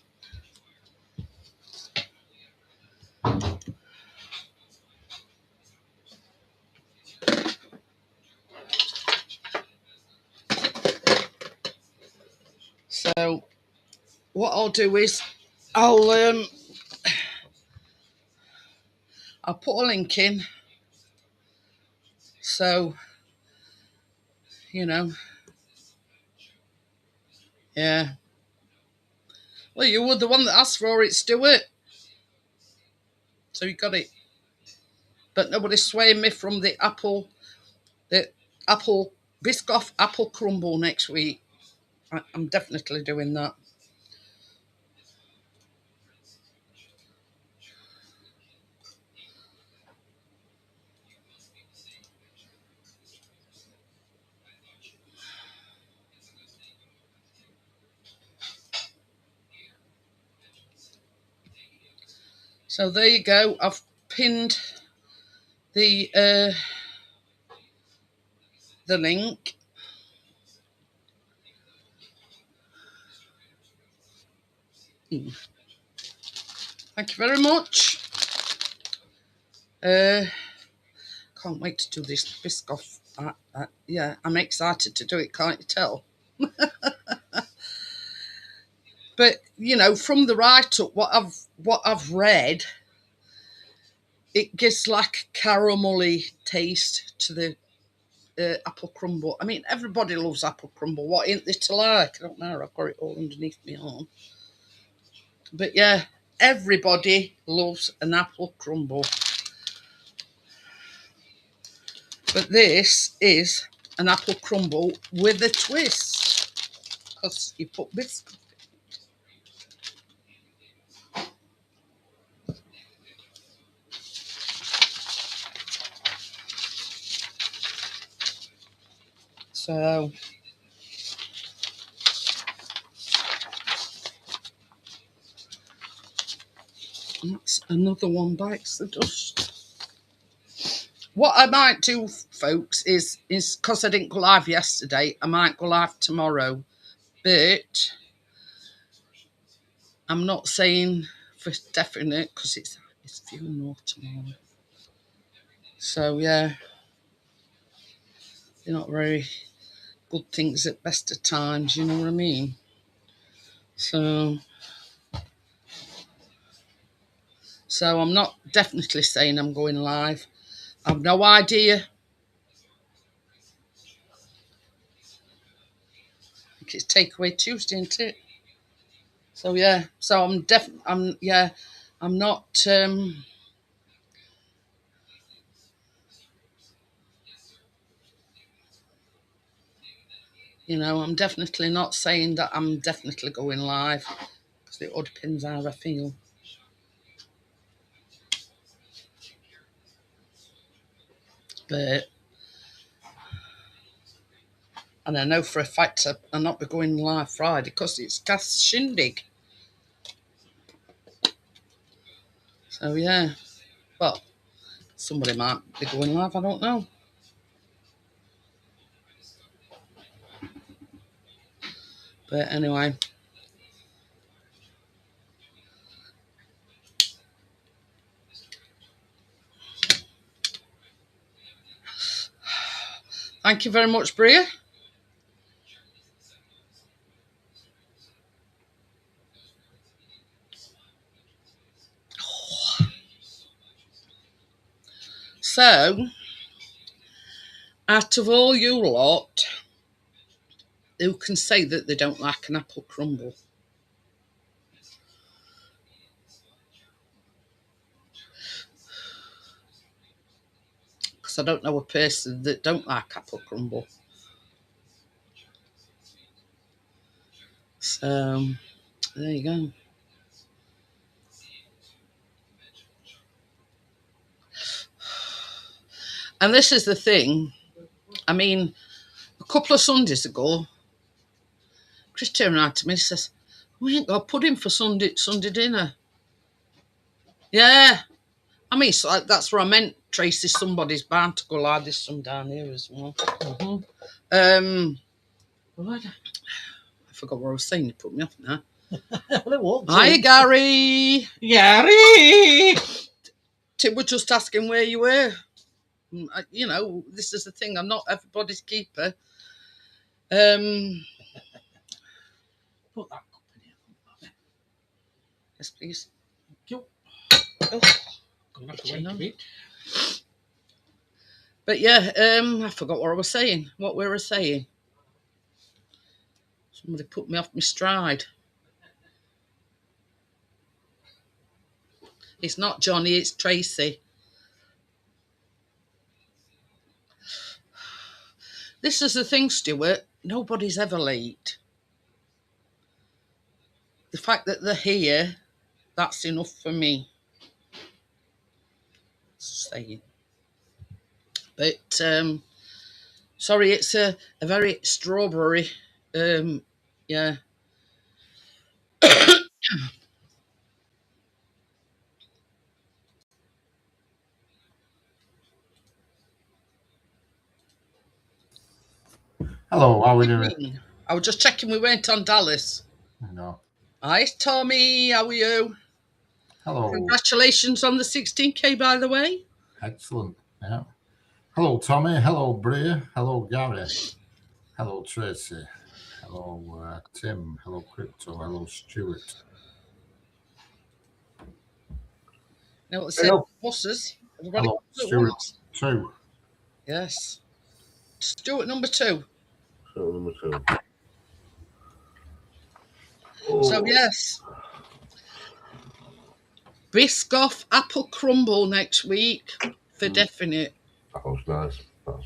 So what I'll do is I'll put a link in, so yeah. Well, you were the one that asked for it, Stuart, so you got it. But nobody's swaying me from the apple Biscoff apple crumble next week. I'm definitely doing that. So there you go. I've pinned the link. Thank you very much. Can't wait to do this Biscoff. Yeah, I'm excited to do it. Can't you tell? But from the write-up, what I've read, it gives like a caramelly taste to the apple crumble. I mean, everybody loves apple crumble. What ain't there to like? I don't know. I've got it all underneath my arm. But yeah, everybody loves an apple crumble. But this is an apple crumble with a twist, because you put biscuit. So that's another one bites the dust. What I might do, folks, is because I didn't go live yesterday, I might go live tomorrow. But I'm not saying for definite, because it's funeral tomorrow. So yeah, they're not very good things at best of times, you know what I mean? So I'm not definitely saying I'm going live. I've no idea. I think it's Takeaway Tuesday, isn't it? So yeah, so I'm not I'm definitely not saying that I'm definitely going live, because it all depends how I feel. But And I know for a fact I'll not be going live Friday because it's Cass Shindig. So, yeah. Well, somebody might be going live, I don't know. But anyway. Thank you very much, Bria. So, out of all you lot, who can say that they don't like an apple crumble? Because I don't know a person that don't like apple crumble. So, there you go. And this is the thing. I mean, a couple of Sundays ago, Chris turned around to me and says, "We ain't got pudding for Sunday dinner." Yeah. I mean, so that's what I meant. Tracy, somebody's bound to go like this some down here as well. What? I forgot what I was saying. You put me off now. Hi, Gary. Gary! Tim was just asking where you were. You know, this is the thing. I'm not everybody's keeper. Put that cup in here. Yes, please. Thank you. Oh, Gonna have to wait a bit. but yeah, I forgot what I was saying. What we were saying. Somebody put me off my stride. It's not Johnny, it's Tracy. This is the thing, Stuart. Nobody's ever late. The fact that they're here, that's enough for me. Saying. But sorry, it's a very strawberry. Yeah. Hello, how are we doing? I was just checking we weren't on Dallas. No. Hi, Tommy. How are you? Hello. Congratulations on the 16K, by the way. Excellent. Yeah. Hello, Tommy. Hello, Bria. Hello, Gary. Hello, Tracy. Hello, Tim. Hello, Crypto. Hello, Stuart. Now it said buses. Hello, Stuart 2. Yes. Stuart number 2. So number 2. So yes. Biscoff apple crumble next week for definite. That was nice. But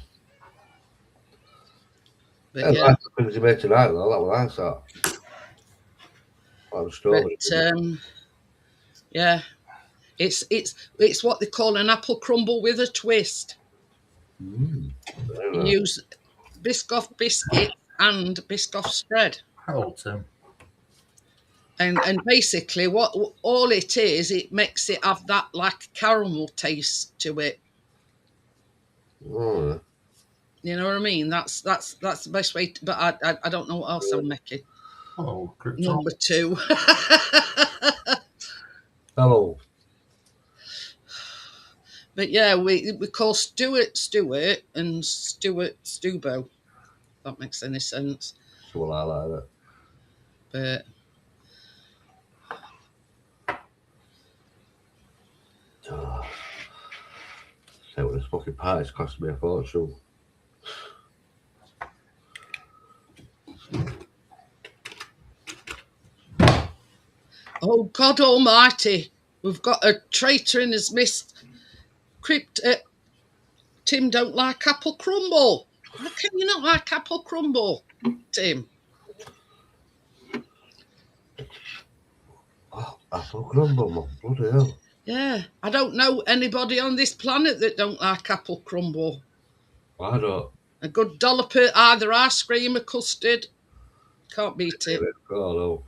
yeah. Nice things you made tonight though, that was nice that. That was strawberry. But yeah. It's what they call an apple crumble with a twist. You use Biscoff biscuit and Biscoff spread. Hello, Tim. And basically what all it is, it makes it have that like caramel taste to it. Oh, yeah. You know what I mean? That's the best way to, but I don't know what else I'm making. Hello, Crypto. Number 2. Hello. But yeah, we call Stuart and Stuart Stubo. If that makes any sense. So I like that. But Say what this fucking party's cost me a fortune. oh God Almighty, we've got a traitor in his midst. Tim don't like apple crumble. How can you not like apple crumble, Tim? Oh, apple crumble, man. Bloody hell. Yeah, I don't know anybody on this planet that don't like apple crumble. I don't. A good dollop of either ice cream or custard. Can't beat it. Oh no.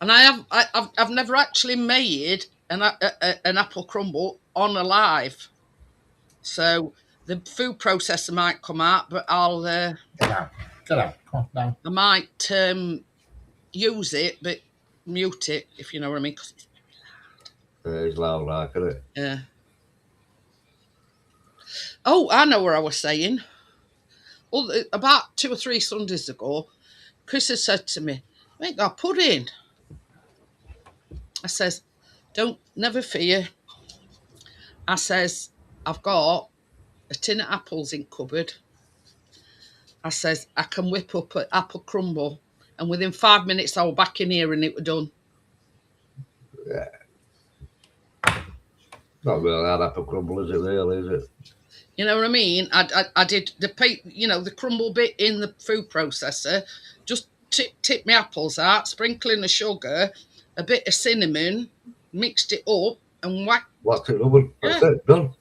And I've never actually made an apple crumble on a live. So the food processor might come out, but I'll Get out. Get out. Come on, down. I might use it, but mute it, if you know what I mean. 'Cause It's loud like, isn't it? yeah. Oh, I know where I was saying. Well, about 2 or 3 Sundays ago, Chris has said to me, "I ain't got pudding." I says, never fear. I says, "I've got a tin of apples in cupboard." I says, "I can whip up an apple crumble." And within 5 minutes, I was back in here and it was done. Yeah. Not really hard apple crumble, is it really, is it? You know what I mean? I did the crumble bit in the food processor, just tip my apples out, sprinkling the sugar, a bit of cinnamon, mixed it up and whacked. What's it over? That's it, done.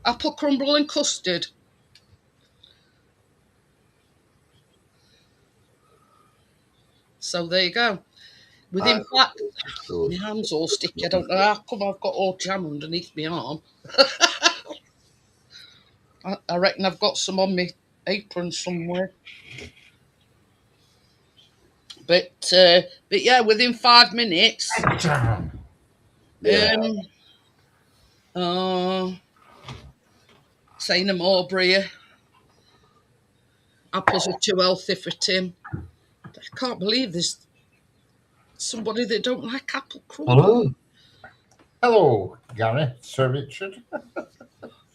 Apple crumble and custard. So there you go. Within fact, my hand's all sticky. I don't know how come I've got all jam underneath my arm. I reckon I've got some on my apron somewhere. But yeah, within 5 minutes. Yeah. Say no more, Bria. Apples are too healthy for Tim. I can't believe there's somebody that don't like apple crumble. Hello. Hello, Gary. Sir Richard.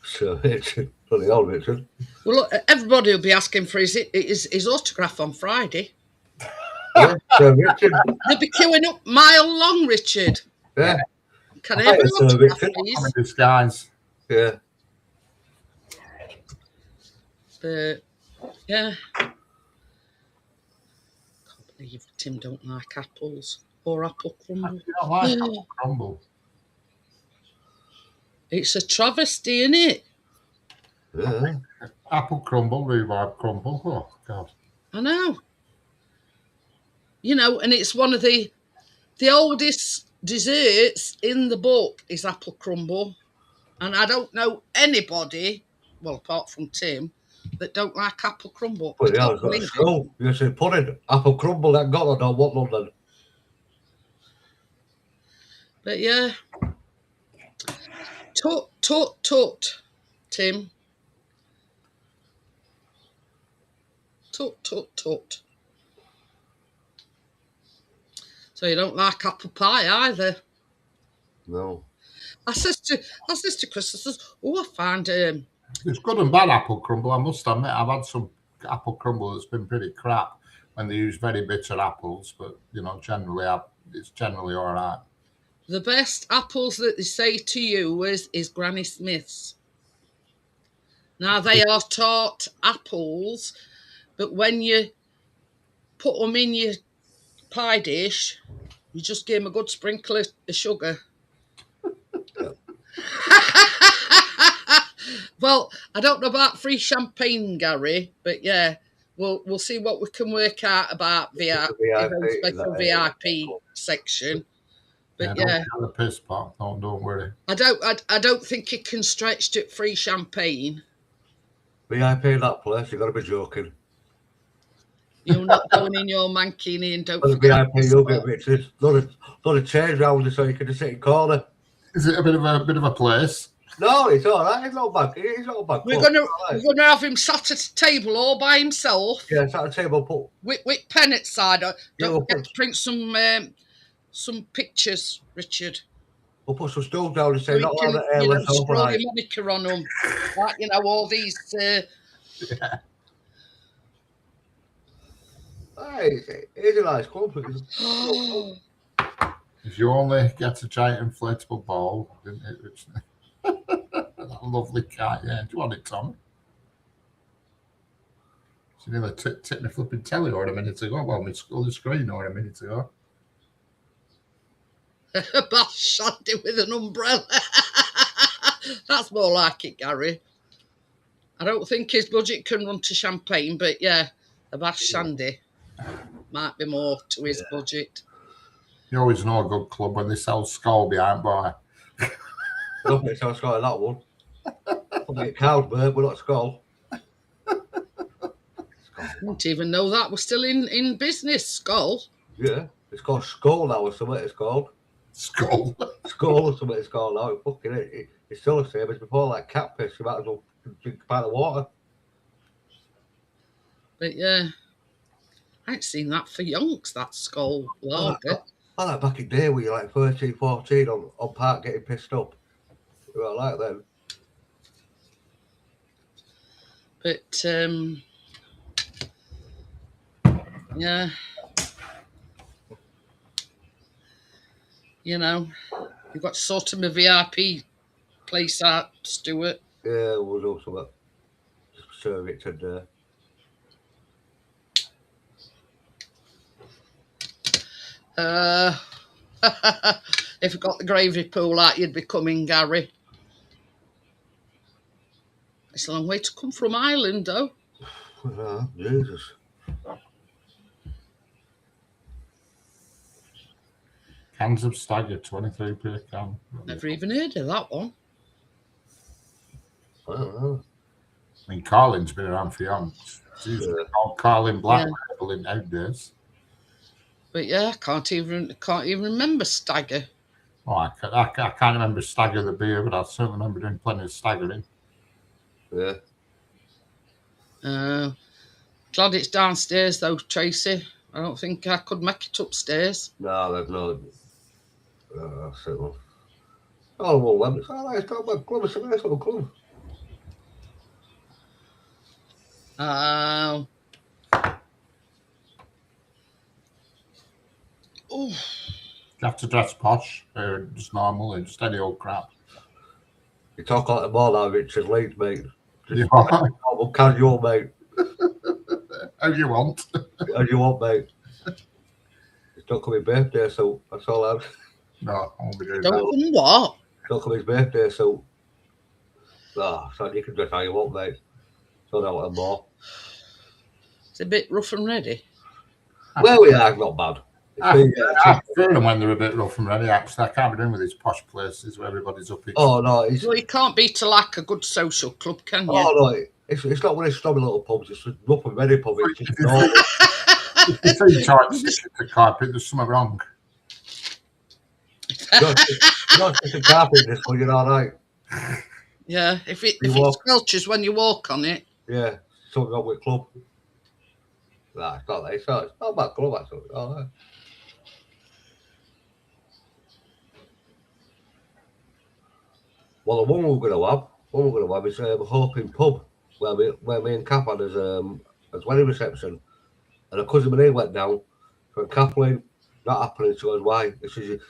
Sir Richard. Bloody old Richard. Well, look, everybody will be asking for his autograph on Friday. Yeah, Sir Richard. They'll be queuing up mile long, Richard. Yeah. Can I have an Sir autograph, Richard. please? I'm in disguise. Yeah. But yeah, can't believe Tim don't like apples or apple crumble. You don't like apple crumble? It's a travesty, isn't it? Yeah. Apple crumble, rhubarb crumble. Oh God! I know. You know, and it's one of the oldest desserts in the book is apple crumble, and I don't know anybody, well, apart from Tim, that don't like apple crumble. But yeah, it's got a scroll. You say pudding, apple crumble, that got I don't want London. But yeah, tut, Tim. Tut. So you don't like apple pie either? No. I says to Chris, I says, "Oh, I find It's good and bad apple crumble. I must admit, I've had some apple crumble that's been pretty crap when they use very bitter apples, but you know, it's generally all right. the best apples that they say to you is Granny Smith's. Now they are tart apples, but when you put them in your pie dish, you just give them a good sprinkle of sugar." Well, I don't know about free champagne, Gary, but yeah, we'll see what we can work out about special VIP section. But yeah, don't the piss pot. Don't worry. I don't think it can stretch to free champagne. VIP that place, you got to be joking. You're not going in your mankini and don't forget VIP, you'll get Richard. Not a change round so you can just sit in corner. Is it a bit of a place? No, it's all right. It's not bad. It's not bad. We're gonna have him sat at a table all by himself. Yeah, sat at a table. With pen at side. Don't forget to print some pictures, Richard. We'll put some stools down and say not allowed to air left scroll overnight. your moniker on them. Like, all these. Yeah. Hey, it's a nice club. If you only get a giant inflatable ball, didn't it, Richard? That lovely cat, yeah. Do you want it, Tom? She nearly tipped my flipping telly over a minute ago. Well, my screen over a minute ago. Bath shanty with an umbrella. That's more like it, Gary. I don't think his budget can run to champagne, but yeah, a bath shandy might be more to his budget. You always know a good club when they sell skull behind bar. I don't think it's got that one. Probably get Carlsberg, but not Skull. Didn't even know that was still in business. Skull. Yeah, it's called Skull now or something. It's called Skull. Skull or something. It's called now. It's still the same as before. Like cat piss, you might as well drink a pint of water. But yeah, I ain't seen that for yonks. That Skull lager. I like back in the day when you're like 13, 14 on park getting pissed up. You know, like then. But yeah, you know, you've got to sort of a VIP place out, Stuart. Yeah, we'll do something. Serve it to if you got the gravy pool out, you'd be coming, Gary. It's a long way to come from Ireland, though. Jesus. Cans of Stagger, 23p a can. Never even heard of that one. I don't know. I mean, Carlin's been around for yonks. It's usually called Carlin Black Label in nowadays. But yeah, I can't even remember Stagger. Oh, I can't remember Stagger the beer, but I certainly remember doing plenty of staggering. Yeah. Glad it's downstairs though, Tracy. I don't think I could make it upstairs. No, there's no. That's it. Oh, well, it's all right. It's not a bad club. It's a nice little club. Oh. You have to dress posh, or just normal, or just any old crap. You talk like the more now, Richard Leeds, mate. Just Yeah. casual, mate. How you want. As you want, mate. It's not coming birthday, so that's all I'm. No, I won't be doing Don't that. come what? It's not coming his birthday, so. No, so you can dress how you want, mate. So I want more. It's a bit rough and ready. Well, we are not bad. I prefer them when they're a bit rough and ready, actually. I can't be doing with these posh places where everybody's up each Oh, no. Well, you can't beat a like a good social club, can you? Oh, no. It's not one of these snobby little pubs. It's a rough and ready pub. It's just normal. If you try to stick it to carpet, there's something wrong. You don't stick a carpet in this one, you're all right. Yeah, if it walk- squelches when you walk on it. Yeah, something wrong with club. Nah, it's not that. It's not a bad club, actually. It's all right. Well, the one we're going to have is Hoping Pub, where me and Kath had as wedding reception. And a cousin of mine went down. So Kathleen, not happening. She goes, why? This is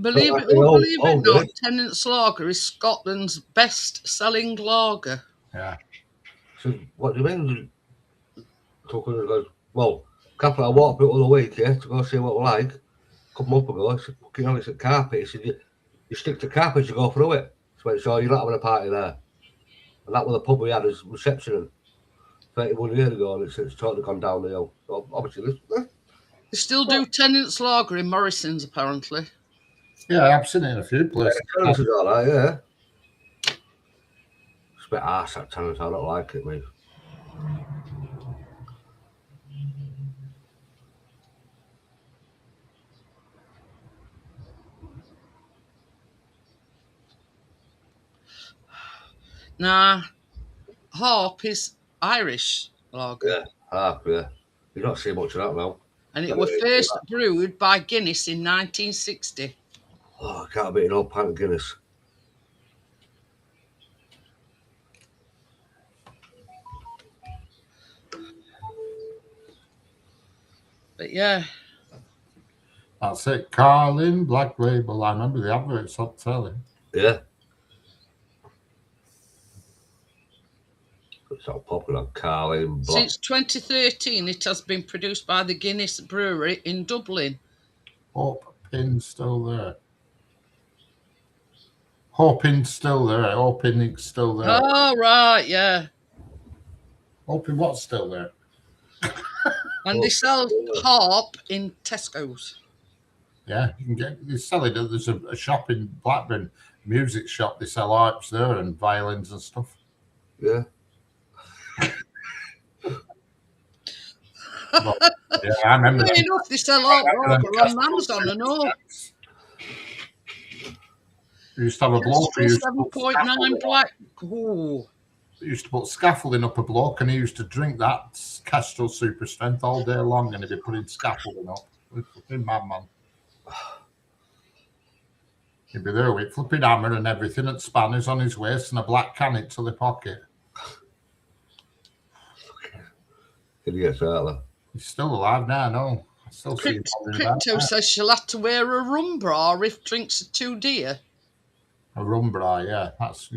Believe it or not, Tennant's Lager is Scotland's best-selling lager. Yeah. So what do you mean? So cousin goes, well, Kathleen, I walked up the other week, yeah, to go see what we like. A couple months ago, I said, fucking hell, it's a carpet. He said, you stick to carpet, you go through it. So you're not having a party there. And that was the pub we had as reception 31 years ago, and it's totally gone down the hill. So obviously, They still do Tennant's Lager in Morrison's, apparently. Yeah, I've seen it in a few places. Tennant's is all right, yeah. It's a bit arse at Tennant's, I don't like it, mate. Nah, Harp is Irish lager. Yeah. You don't see much of that now. And it was first brewed by Guinness in 1960. Oh, I can't beat an old pint of Guinness. But yeah. That's it. Carlin Black Label. I remember the adverts on telly. Yeah. It's all popular on Carlin Black. Since 2013, it has been produced by the Guinness Brewery in Dublin. Hope Pin's still there. Hoping's still there. Hoping it's still there. Oh, right, yeah. Hoping what's still there? And they sell harp in Tesco's. Yeah, you can get. They sell it. There's a shop in Blackburn, music shop. They sell harps there and violins and stuff. Yeah. But, yeah, I remember. Funny enough, they sell harp on Amazon and all. We used to have a bloke who used to put 7.9 black. Ooh. used to put scaffolding up a bloke, and he used to drink that Castrol Super Strength all day long, and he'd be putting scaffolding up. Fucking madman. He'd be there with flipping hammer and everything, and spanners on his waist, and a black cannet to the pocket. Idiots, aren't they? He's still alive now, no. I still see him bothering about Crypto that. says she'll have to wear a rum bra if drinks are too dear. A rum bra, yeah. That's.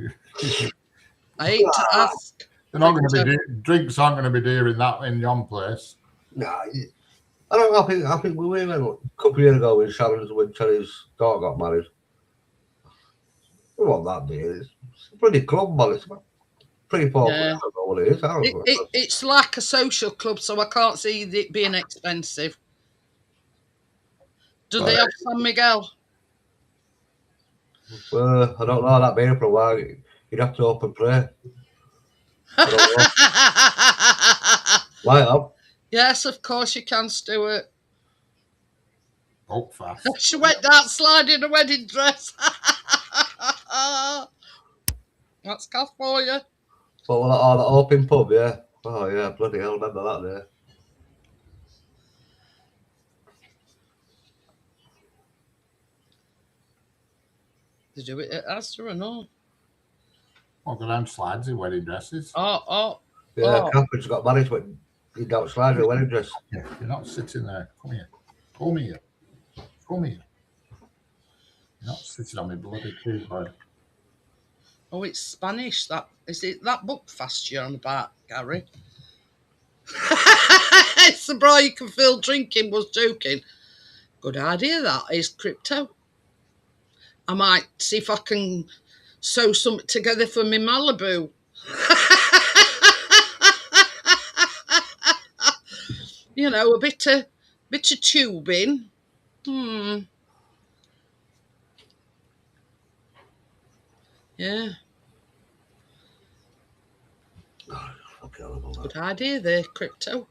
I hate to ask. They're not going to be drinks aren't going to be dear in your place. Nah, I think we went a couple of years ago when Terry's daughter got married. It wasn't that dear. It's a pretty club, man. It's pretty poor. Yeah. I don't know what it is. I don't know. It's like a social club, so I can't see it being expensive. Do they have San Miguel? I don't know. That been for a while. You'd have to hope and pray. I don't know. Might have. Yes, of course you can, Stuart. Oh, fast. She went down sliding in a wedding dress. That's Kath for you. But that open pub, yeah. Oh yeah, bloody hell, remember that day. They do it at Asda or no? I'll go down slides in wedding dresses. Oh. Yeah, Catherine's got married, but you don't slide in a wedding dress. Yeah, you're not sitting there. Come here. Come here. Come here. You're not sitting on my bloody keyboard. Oh, it's Spanish. Is it that book fast you're on about, Gary? It's the bra you can feel drinking, was joking. Good idea, that is, Crypto. I might see if I can sew something together for me Malibu. You know, a bit of tubing. Yeah. Good idea there, Crypto.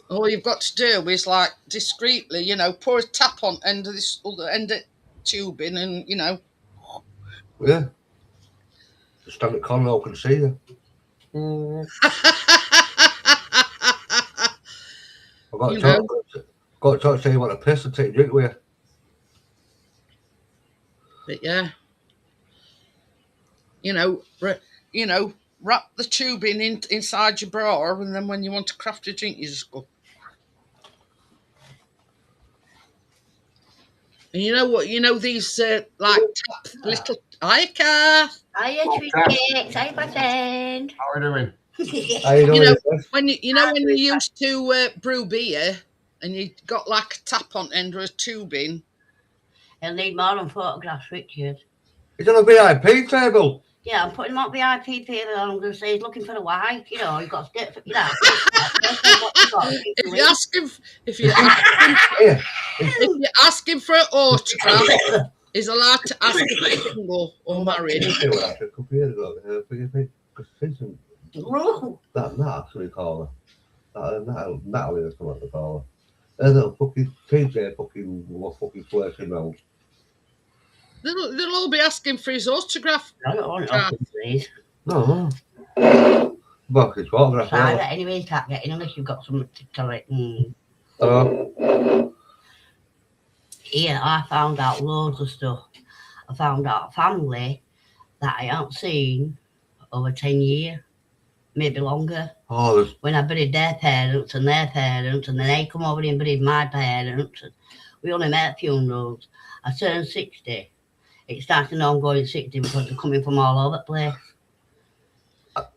All you've got to do is, like, discreetly, you know, pour a tap on end of this other end of tubing and, you know. Yeah. Just stand at corner, I can see you. I've got to talk to you want to piss and take a drink with you. But yeah. You know, wrap the tubing inside your bra, and then when you want to craft a drink, you just go. And you know what? You know these like little. Hi, Kath. Hiya, Tricky. Hi, my friend. How are we doing? How you doing? When you used to brew beer, and you got like a tap on end or a tubing. He'll need more than photographs, Richard. He's on a VIP table. Yeah, I'm putting him on VIP table, and I'm going to say he's looking for a wife. You know, you've got to get, you know. If you ask him for an autograph, he's allowed to ask if he's single or married. A couple of years ago, that's what we call her. Natalie or something they call her. And they'll fucking TJ fucking flirting around. They'll all be asking for his autograph. I don't want it, please. No. Well, his autograph. Private anyway, you can't get in unless you've got something to tell it. Yeah, I found out loads of stuff. I found out a family that I haven't seen over 10 years, maybe longer. Oh, when I buried their parents, and then they come over and buried my parents. And we only met at funerals. I turned 60. It started an ongoing 60 because they're coming from all over the place.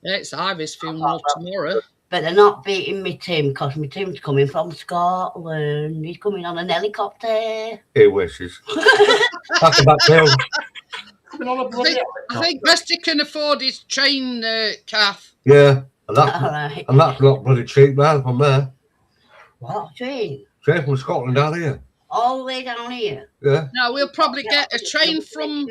Yeah, it's Ivy's funeral tomorrow. But they're not beating me Tim, because my Tim's coming from Scotland. He's coming on an helicopter. he wishes. Back and back down. been on a bloody I think best he can afford his train, Kath. Yeah, and All that's right. not bloody cheap, man, from there. What train? Train from Scotland down here. All the way down here. Yeah. Now, we'll probably get a train from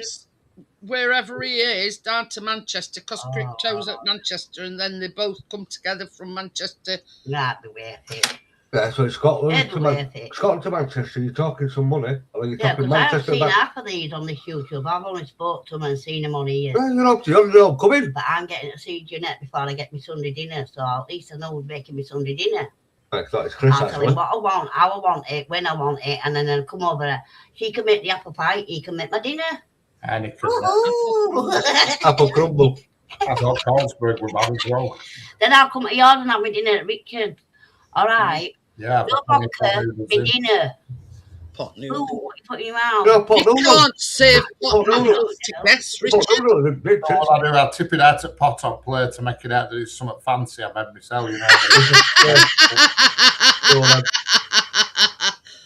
wherever he is down to Manchester, because Crypto's at Manchester, and then they both come together from Manchester. That'd be worth it. Yeah, so it's Scotland It'd be worth it. Scotland to Manchester, you're talking some money. I mean, you're Yeah, talking because I've Manchester seen back. half of these on this YouTube. I've only spoke to them and seen them on here. Yeah, you're coming. But I'm getting to see Jeanette before I get my Sunday dinner, so at least I know who's making me Sunday dinner. I thought it's Chris, I'll tell him what I want, how I want it, when I want it, and then I'll come over there. She can make the apple pie, he can make my dinner. And it could apple crumble. I thought Carlsberg were bad as well. Then I'll come to yours and have my dinner at Richard. All right. Yeah, No vodka, my dinner. Pot Ooh, noodle. what you put in your mouth? No, pot You noodle. can't save pot Pot noodle. noodles to guess, Pot Richard. noodle, big All I do, I'll tip it out at pot on plate to make it out that it's something fancy I made myself, you know.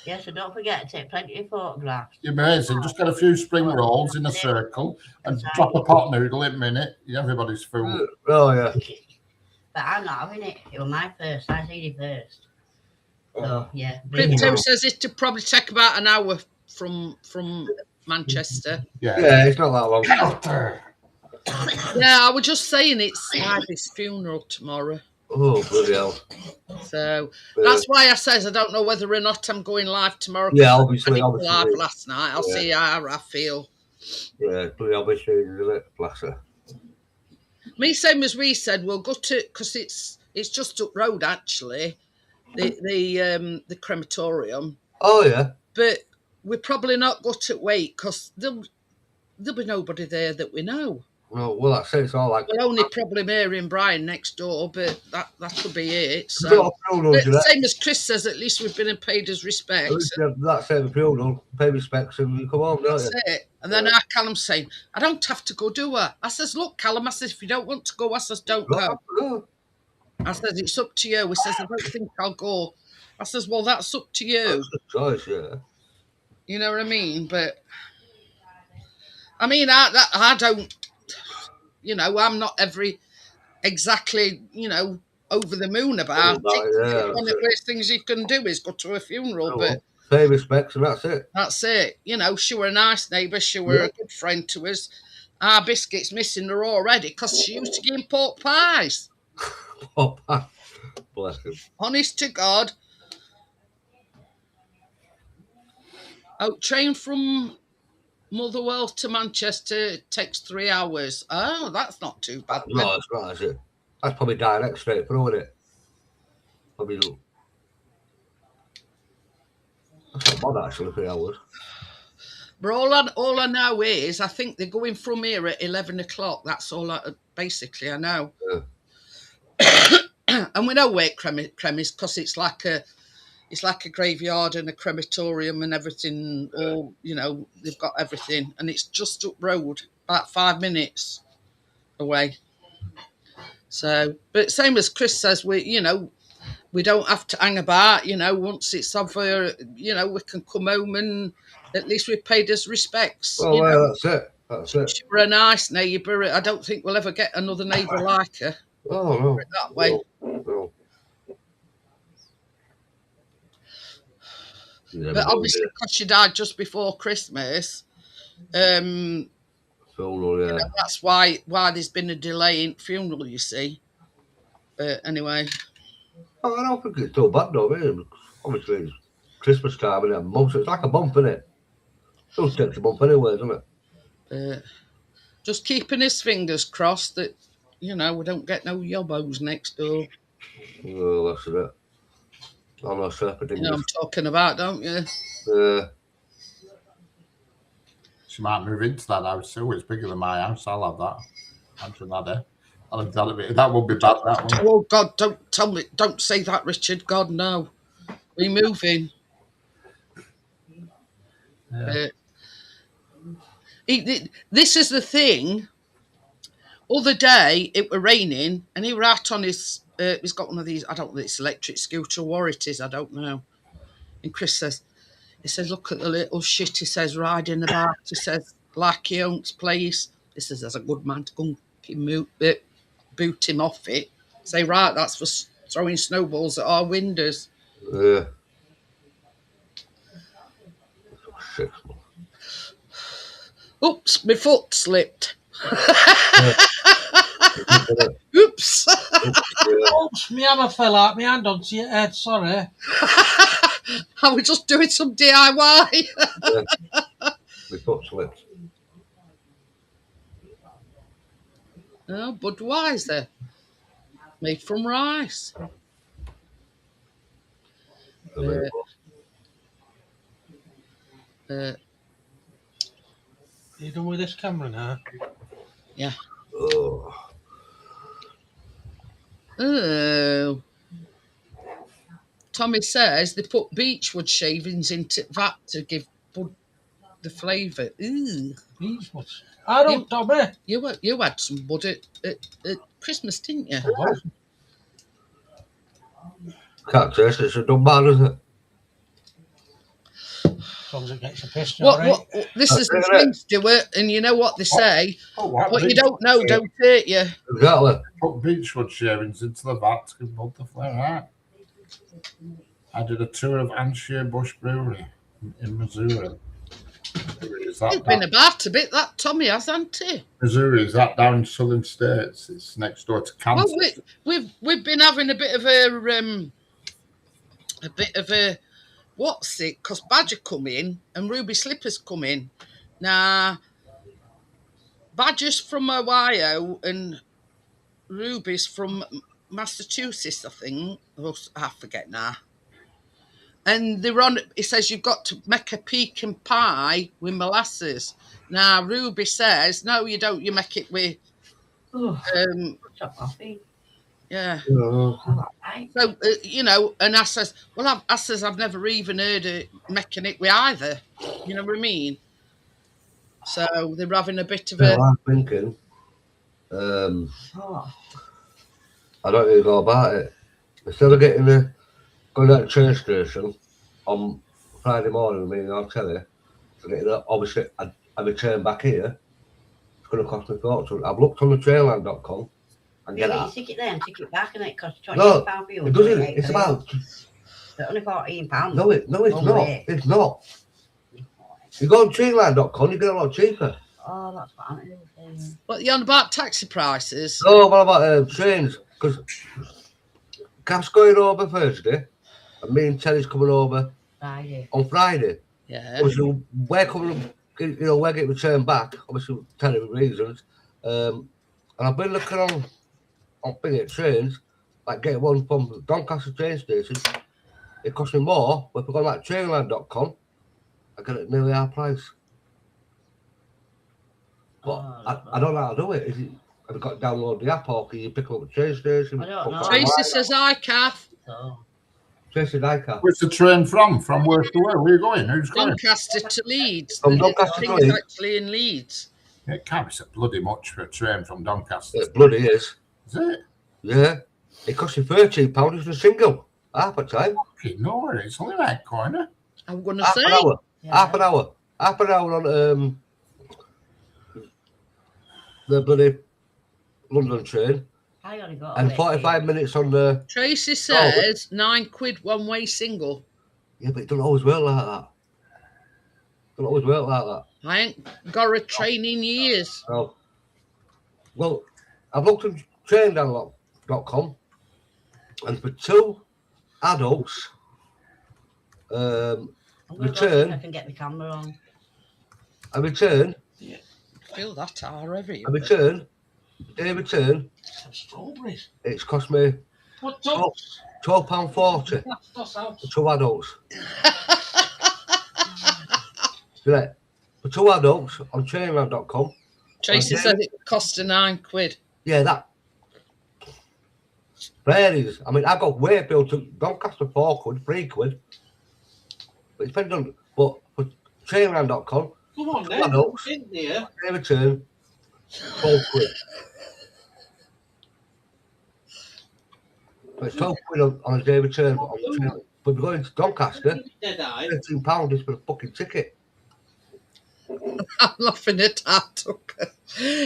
Yeah, so don't forget to take plenty of photographs. You're amazing. Just get a few spring rolls in a circle and drop a pot noodle in a minute. Everybody's fool. Oh, yeah. But I'm not having it. It was my first. I seen it first. So, yeah. Crypto says it'll probably take about an hour from Manchester. Yeah. Yeah, it's not that long. Yeah, I was just saying it's Ivy's funeral tomorrow. Oh, bloody hell. So that's why I says I don't know whether or not I'm going live tomorrow. Yeah, I obviously. didn't go live last night. I'll see how I feel. Yeah, bloody obviously, isn't it? Bless her. Me, same as we said, we'll go to, because it's just up road actually, the crematorium. Oh, yeah. But we're probably not going to wait because there'll be nobody there that we know. Well, that's it. It's all like. Well, only probably Mary and Brian next door, but that could be it. So, same as Chris says, at least we've been and paid his respects. That's it, the funeral, pay respects, and you come home, don't you? That's it. And then Callum's saying, I don't have to go, do I? I says, look, Callum, I says, if you don't want to go, I says, don't go. No. I says, it's up to you. He says, I don't think I'll go. I says, well, that's up to you. That's a choice, yeah. You know what I mean? But, I mean, I don't, you know, I'm not exactly, you know, over the moon about it. Yeah, one of the worst things you can do is go to a funeral, but pay respects and that's it. That's it. You know, she were a nice neighbour. She were a good friend to us. Our biscuit's missing her already because she used to give him pork pies. Oh, bless him. Honest to God. Oh, train from Motherwell to Manchester takes 3 hours. Oh, that's not too bad. No, that's not, is it? That's probably direct straight through, isn't it? Probably. That's not bad, actually, 3 hours. But all I know is I think they're going from here at 11 o'clock. That's all basically I know. Yeah. And we know where Crem is because it's like a graveyard and a crematorium and everything. All, you know, they've got everything, and it's just up road, about 5 minutes away. So, but same as Chris says, we don't have to hang about. You know, once it's over, you know, we can come home and at least we've paid us respects. Well, yeah, that's it. That's it. She were a nice neighbour. I don't think we'll ever get another neighbour like her. Oh, no. That way. No. But obviously, because she died just before Christmas, funeral, yeah. you know, that's why there's been a delay in funeral, you see. But anyway. Oh, I don't think it's too bad, though, really. Obviously, it's Christmas time and a month, so it's like a month, isn't it? Still takes a month anyway, doesn't it? Just keeping his fingers crossed that, you know, we don't get no yobbos next door. Well, that's it. I'm not serpent. You know what I'm talking about, don't you? Yeah. She might move into that house too. It's bigger than my house. I'll have that. Imagine that, eh? That would be bad, that one. Oh, God, don't tell me. Don't say that, Richard. God, no. We moving. Yeah. This is the thing. Other day, it were raining, and he were out on his... he's got one of these, I don't know if it's electric scooter or what it is, I don't know. And Chris says, look at the little shit, he says, riding about. He says, like he owns place. This is as a good man to go and boot him off it. Say, right, that's for throwing snowballs at our windows. Yeah. Shit. Oops, my foot slipped. Oops. Oops, my hammer fell out. My hand onto your head. Sorry. I was just doing some DIY. Yeah. My foot slipped. Oh, Budweiser. Made from rice. Are you done with this camera now? Yeah. Oh. Oh. Tommy says they put beechwood shavings into that to give Bud the flavour. Ooh. Beechwood. I don't, Tommy. You had some Bud at Christmas, didn't you? Can't taste it, so it don't matter, does it? As long as it gets your piss, right? What, this is the thing, Stuart, and you know what they say. What you don't know, don't hurt you. Exactly. Put beechwood shavings into the vat to give Bud the flavour out. I did a tour of Anshire Bush Brewery in Missouri. He's been about a bit, that Tommy, hasn't he? Missouri, is that down in southern states? It's next door to Kansas. Well, we've been having a bit of a what's it? Because Badger come in and Ruby Slippers come in. Now, Badger's from Ohio and Ruby's from Massachusetts, I think. Oh, I forget now. And they're on. It says you've got to make a pecan pie with molasses. Now Ruby says, no, you don't. You make it with coffee. Yeah. Oh. So and I says, well, I've never even heard of making it with either. You know what I mean? So they're having a bit of a. I'm thinking. I don't really know about it. Instead of going to the train station on Friday morning, meaning I'll tell you, to get obviously I return back here, it's going to cost me a fortune. I've looked on the trainline.com and get that. Stick it there and stick it back, and it costs £28 for you. It doesn't. It's about. It's only £14. No, it's not. It's not. You go on trainline.com, you get a lot cheaper. Oh, that's what I'm doing. What, you on about taxi prices? No, what about trains? Because Kath's going over Thursday, and me and Terry's coming over on Friday. Yeah. Obviously, we're coming, we're getting returned back, obviously, for Terry reasons. And I've been looking on trains, like getting one from Doncaster train station. It costs me more, but if I go on like trainline.com, I get it nearly our price. But I don't know how to do it. Have you got to download the app, or can you pick up the train station? I don't know. Tracy says hi, Kath. Tracy Dyker. Where's the train from? From where to where? Where are you going? Who's going? Doncaster to Leeds. From Doncaster to Leeds? Actually in Leeds. It can't be so bloody much for a train from Doncaster. It bloody is. Is it? Yeah. It costs you £13 for a single. Half a time. Okay, no, it's only that corner. I'm going to Half say. an hour. Yeah. Half an hour on the bloody London train. I only got And 45 minutes on the... Tracy says £9 one-way single. Yeah, but it doesn't always work like that. I ain't got a train in years. No. Well, I've looked at traindownlock.com, and for 2 adults, return... I can get the camera on. A return... Yeah. I feel that hour every A return... Strawberries. It's cost me £12.40 for 2 adults. Yeah, for 2 adults on trainline.com. Tracy said it cost her £9. Yeah, that varies. I mean, I got Wakefield to Doncaster £4, £3. But it depends on. But for trainline.com, Come on, 2 then. adults, In there. they return £12. But it's £12 on a day return, but on the train. But if you're going to Doncaster, Dead eye. £13 is for a fucking ticket. I'm laughing at that.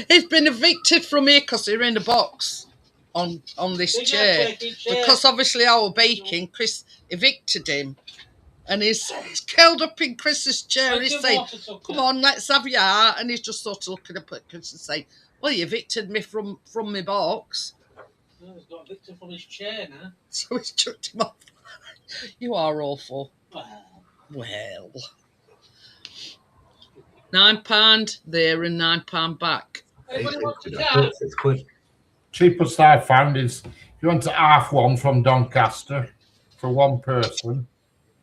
He's been evicted from here because they're in a box on this They're gonna chair. take his chair. Because obviously our baking, Chris evicted him. And he's curled up in Chris's chair. Like He's your saying, water sucker. come on, let's have ya. And he's just sort of looking up at Chris and saying, well, you evicted me from my box. No, he's got evicted from his chair now. So he's chucked him off. You are awful. Well, Well. £9 there and £9 back. anybody 18 wants a quid, cat? 36 quid. Cheapest I found is if you want to half one from Doncaster for one person.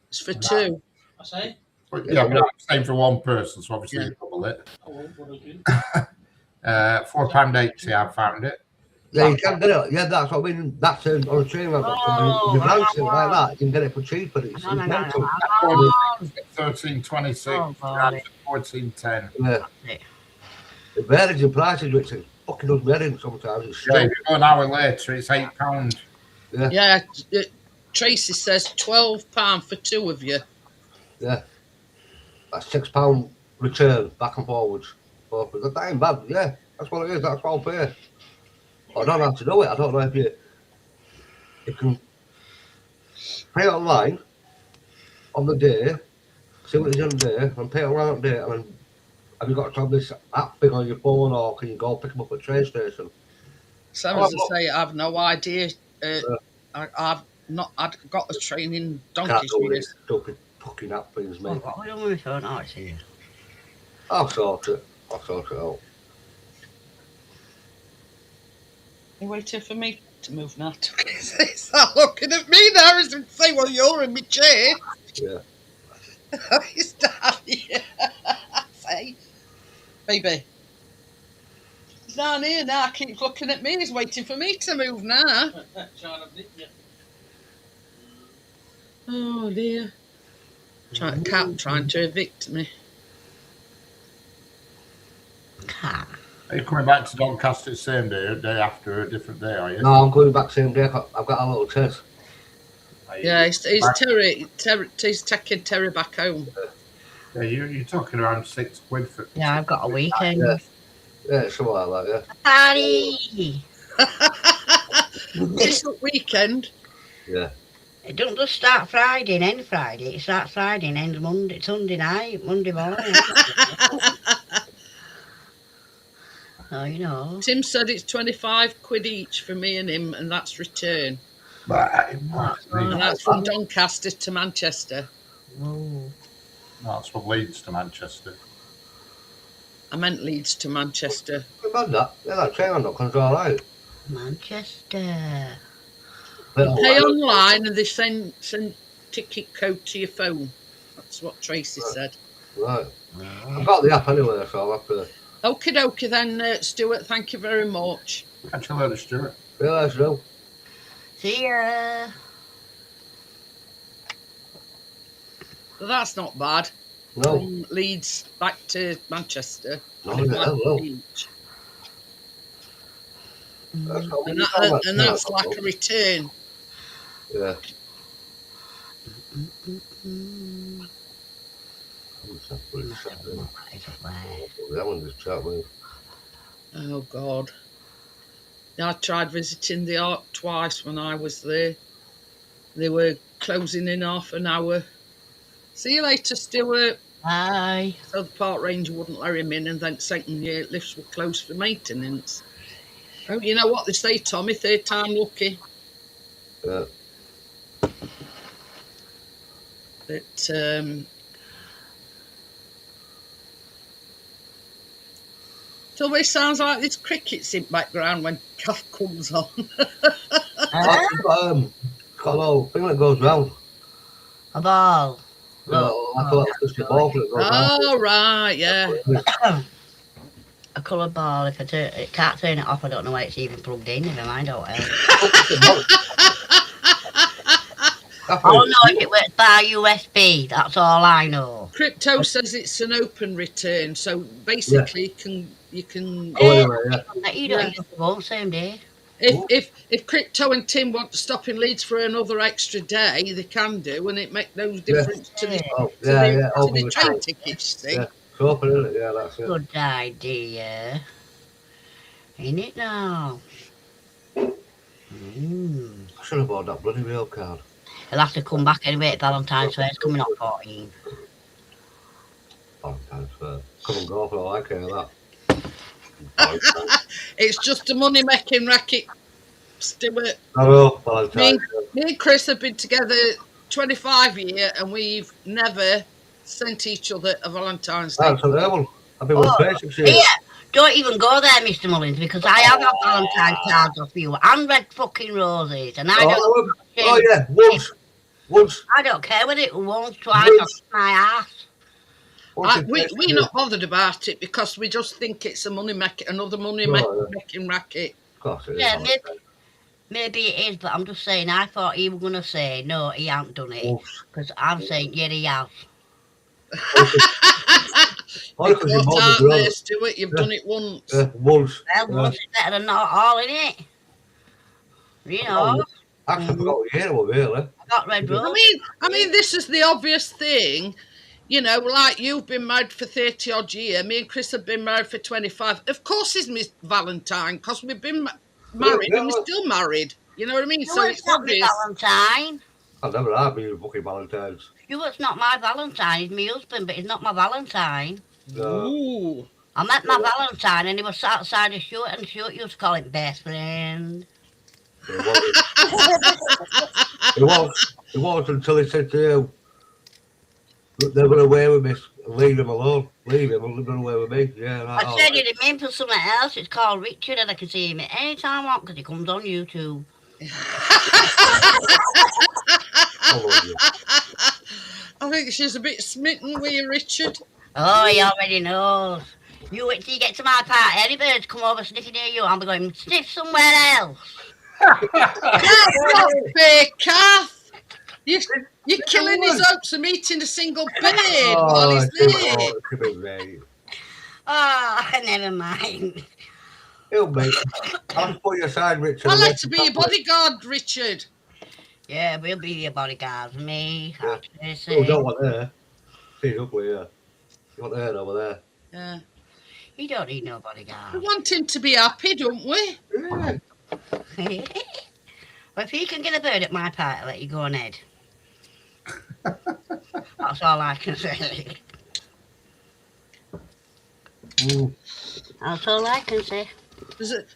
It's for two. I say. But yeah, but I'm saying for one person, so obviously Yeah. you double it. I won't, what I do. £4.80 I found it. Yeah, you can get it. Yeah, that's what I mean. That's on a train like that. Oh, If you fancy it wow. like that, you can get it for cheaper. It's No, no, no, mental. no. £13.26, Oh, God. £14.10. Yeah. It varies in prices, which is fucking does vary sometimes. It's Yeah, still, if you go an hour later, it's £8. Yeah, Tracy says £12 for two of you. yeah. That's £6 return, back and forwards. But that ain't bad, yeah. That's what it is, that's what I'll pay. But I don't know how to do it. I don't know if you can pay online on the day, see what it's on the day, and pay it online on the day, and then have you got to have this app thing on your phone, or can you go pick them up at the train station? So as I say, I've no idea. I've got a train in Can't donkey's do years. this stupid fucking app things, Oh, mate. what are we on my phone? Oh, it's here. I'll sort it. I'll sort it out. You're waiting for me to move now. He's not looking at me now. He's going to say, well, you're in my chair. Yeah. He's down here. Say, baby. He's down here now. Keeps looking at me. He's waiting for me to move now. Trying to nick you. Oh, dear. Cat trying to evict me. Cat. Are you coming back to Doncaster the same day, or day after, a different day, are you? No, I'm going back same day. I've got a little test. Are you Yeah, he's back? he's taking Terry back home. Yeah, you're talking around £6 for. Yeah, I've got a weekend. Yeah. Yeah, something like that, Party! This weekend. yeah. It doesn't just start Friday and end Friday. It starts Friday and ends Monday, Sunday night, Monday morning. So, you know. Tim said it's £25 each for me and him, and that's return. And that's from Doncaster to Manchester. Whoa. That's from Leeds to Manchester. I meant Leeds to Manchester. About that. Yeah, that train on that comes all right. Manchester. You pay online and they send ticket code to your phone. That's what Tracy said. Right. I've got the app anyway, so I'll have to. Okie dokie then, Stuart. Thank you very much. Catch you later, Stuart. Realise, no. See ya. But that's not bad. No. From Leeds back to Manchester. No, £25 no. each. That's not And, what you that's call like a return. Yeah. Oh, God. Yeah, I tried visiting the Ark twice when I was there. They were closing in half an hour. See you later, Stuart. Bye. So the park ranger wouldn't let him in, and then second year lifts were closed for maintenance. Oh, you know what they say, Tommy? Third time lucky. Yeah. But so it sounds like there's crickets in background when Kath comes on. It's got a little thing that goes round. A ball. I thought it was just a ball that goes round. Oh, right, yeah. A coloured ball. If it can't turn it off, I don't know why it's even plugged in. Never mind, I don't know. Oh no, if it works by USB, that's all I know. Crypto says it's an open return, so basically you can. Oh, anyway, yeah. You don't have to go same day. If Crypto and Tim want to stop in Leeds for another extra day, they can do, and it makes no difference to the Oh, to yeah, the, yeah. to Over the the train train. tickets. See, Yeah. Soap, isn't it? Yeah, that's it. Good idea. Ain't it now? Mm. I should have bought that bloody rail card. He'll have to come back anyway at Valentine's Fair. It's coming up 14. Valentine's Fair. Come and go for all I care of that. Valentine's. It's just a money-making racket, Stuart. I know, Valentine's. Me and Chris have been together 25 years and we've never sent each other a Valentine's Day. That's a level. I've been with Grace 6 years. Here, don't even go there, Mr. Mullins, because I have had Valentine's cards off you and red fucking roses, and I don't. Oh yeah, once. I don't care whether it was once, twice, or my ass. We're not bothered about it because we just think it's a another money-making racket. Of course it is. Yeah, maybe it is, but I'm just saying, I thought he was going to say, no, he hasn't done it. Because I'm saying, yeah, he has. Stuart, you've done it once. Once. Well, once is better than not all, innit? You know. Actually, I forgot what year it was, really. I got red rose. I mean, this is the obvious thing. You know, like you've been married for 30 odd years. Me and Chris have been married for 25. Of course, it's Miss Valentine because we've been married and we're still married. You know what I mean? No, So it's not obvious. my Valentine. I've never had me fucking Valentine's. Stuart's not my Valentine. He's my husband, but he's not my Valentine. No. Ooh. I met my Valentine and he was sat outside a shoot, and shoot used to call him best friend. It was until he said to you, look, they're going away with me. Leave him alone. Leave him and run away with me. Yeah, right, I said he'd him in for something else. It's called Richard, and I can see him at any time I want because he comes on YouTube. I think she's a bit smitten with you, Richard. Oh, he already knows. You wait till you get to my party. Any birds come over sniffing near you, I'll be going, sniff somewhere else. That's fair, Kath. You're killing his hopes of meeting a single bird while he's there. Oh, never mind. He'll be. I'll put you aside, Richard. I'll let her be your bodyguard, Richard. Yeah, we'll be your bodyguard. Me, Yeah. Tracy. Oh, don't want her. She's ugly, yeah. You want her over there. Yeah. You don't need no We bodyguard. want him to be happy, don't we? Yeah. Well, if you can get a bird at my party, I'll let you go on Ed. That's all I can say. That's all I can say.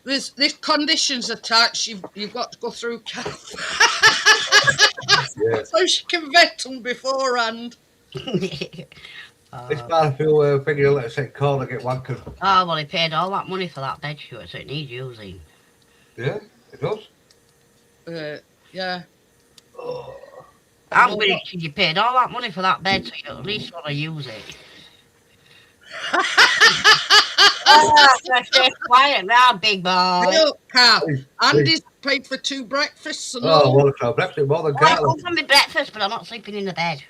There's conditions attached. You've got to go through Kath. Yeah. So she can vet them beforehand. It's bad if you figure let us say call and get wankered. Oh, well, he paid all that money for that bed shoot, so it needs using. Yeah, it does. Yeah. Oh. I'm going to you paid all that money for that bed, so you at least want to use it. Stay quiet now, big boy. Look, Kath. Andy's paid for 2 breakfasts and Oh, all. well, I'll breakfast more than I Carl. come for my breakfast, but I'm not sleeping in the bed.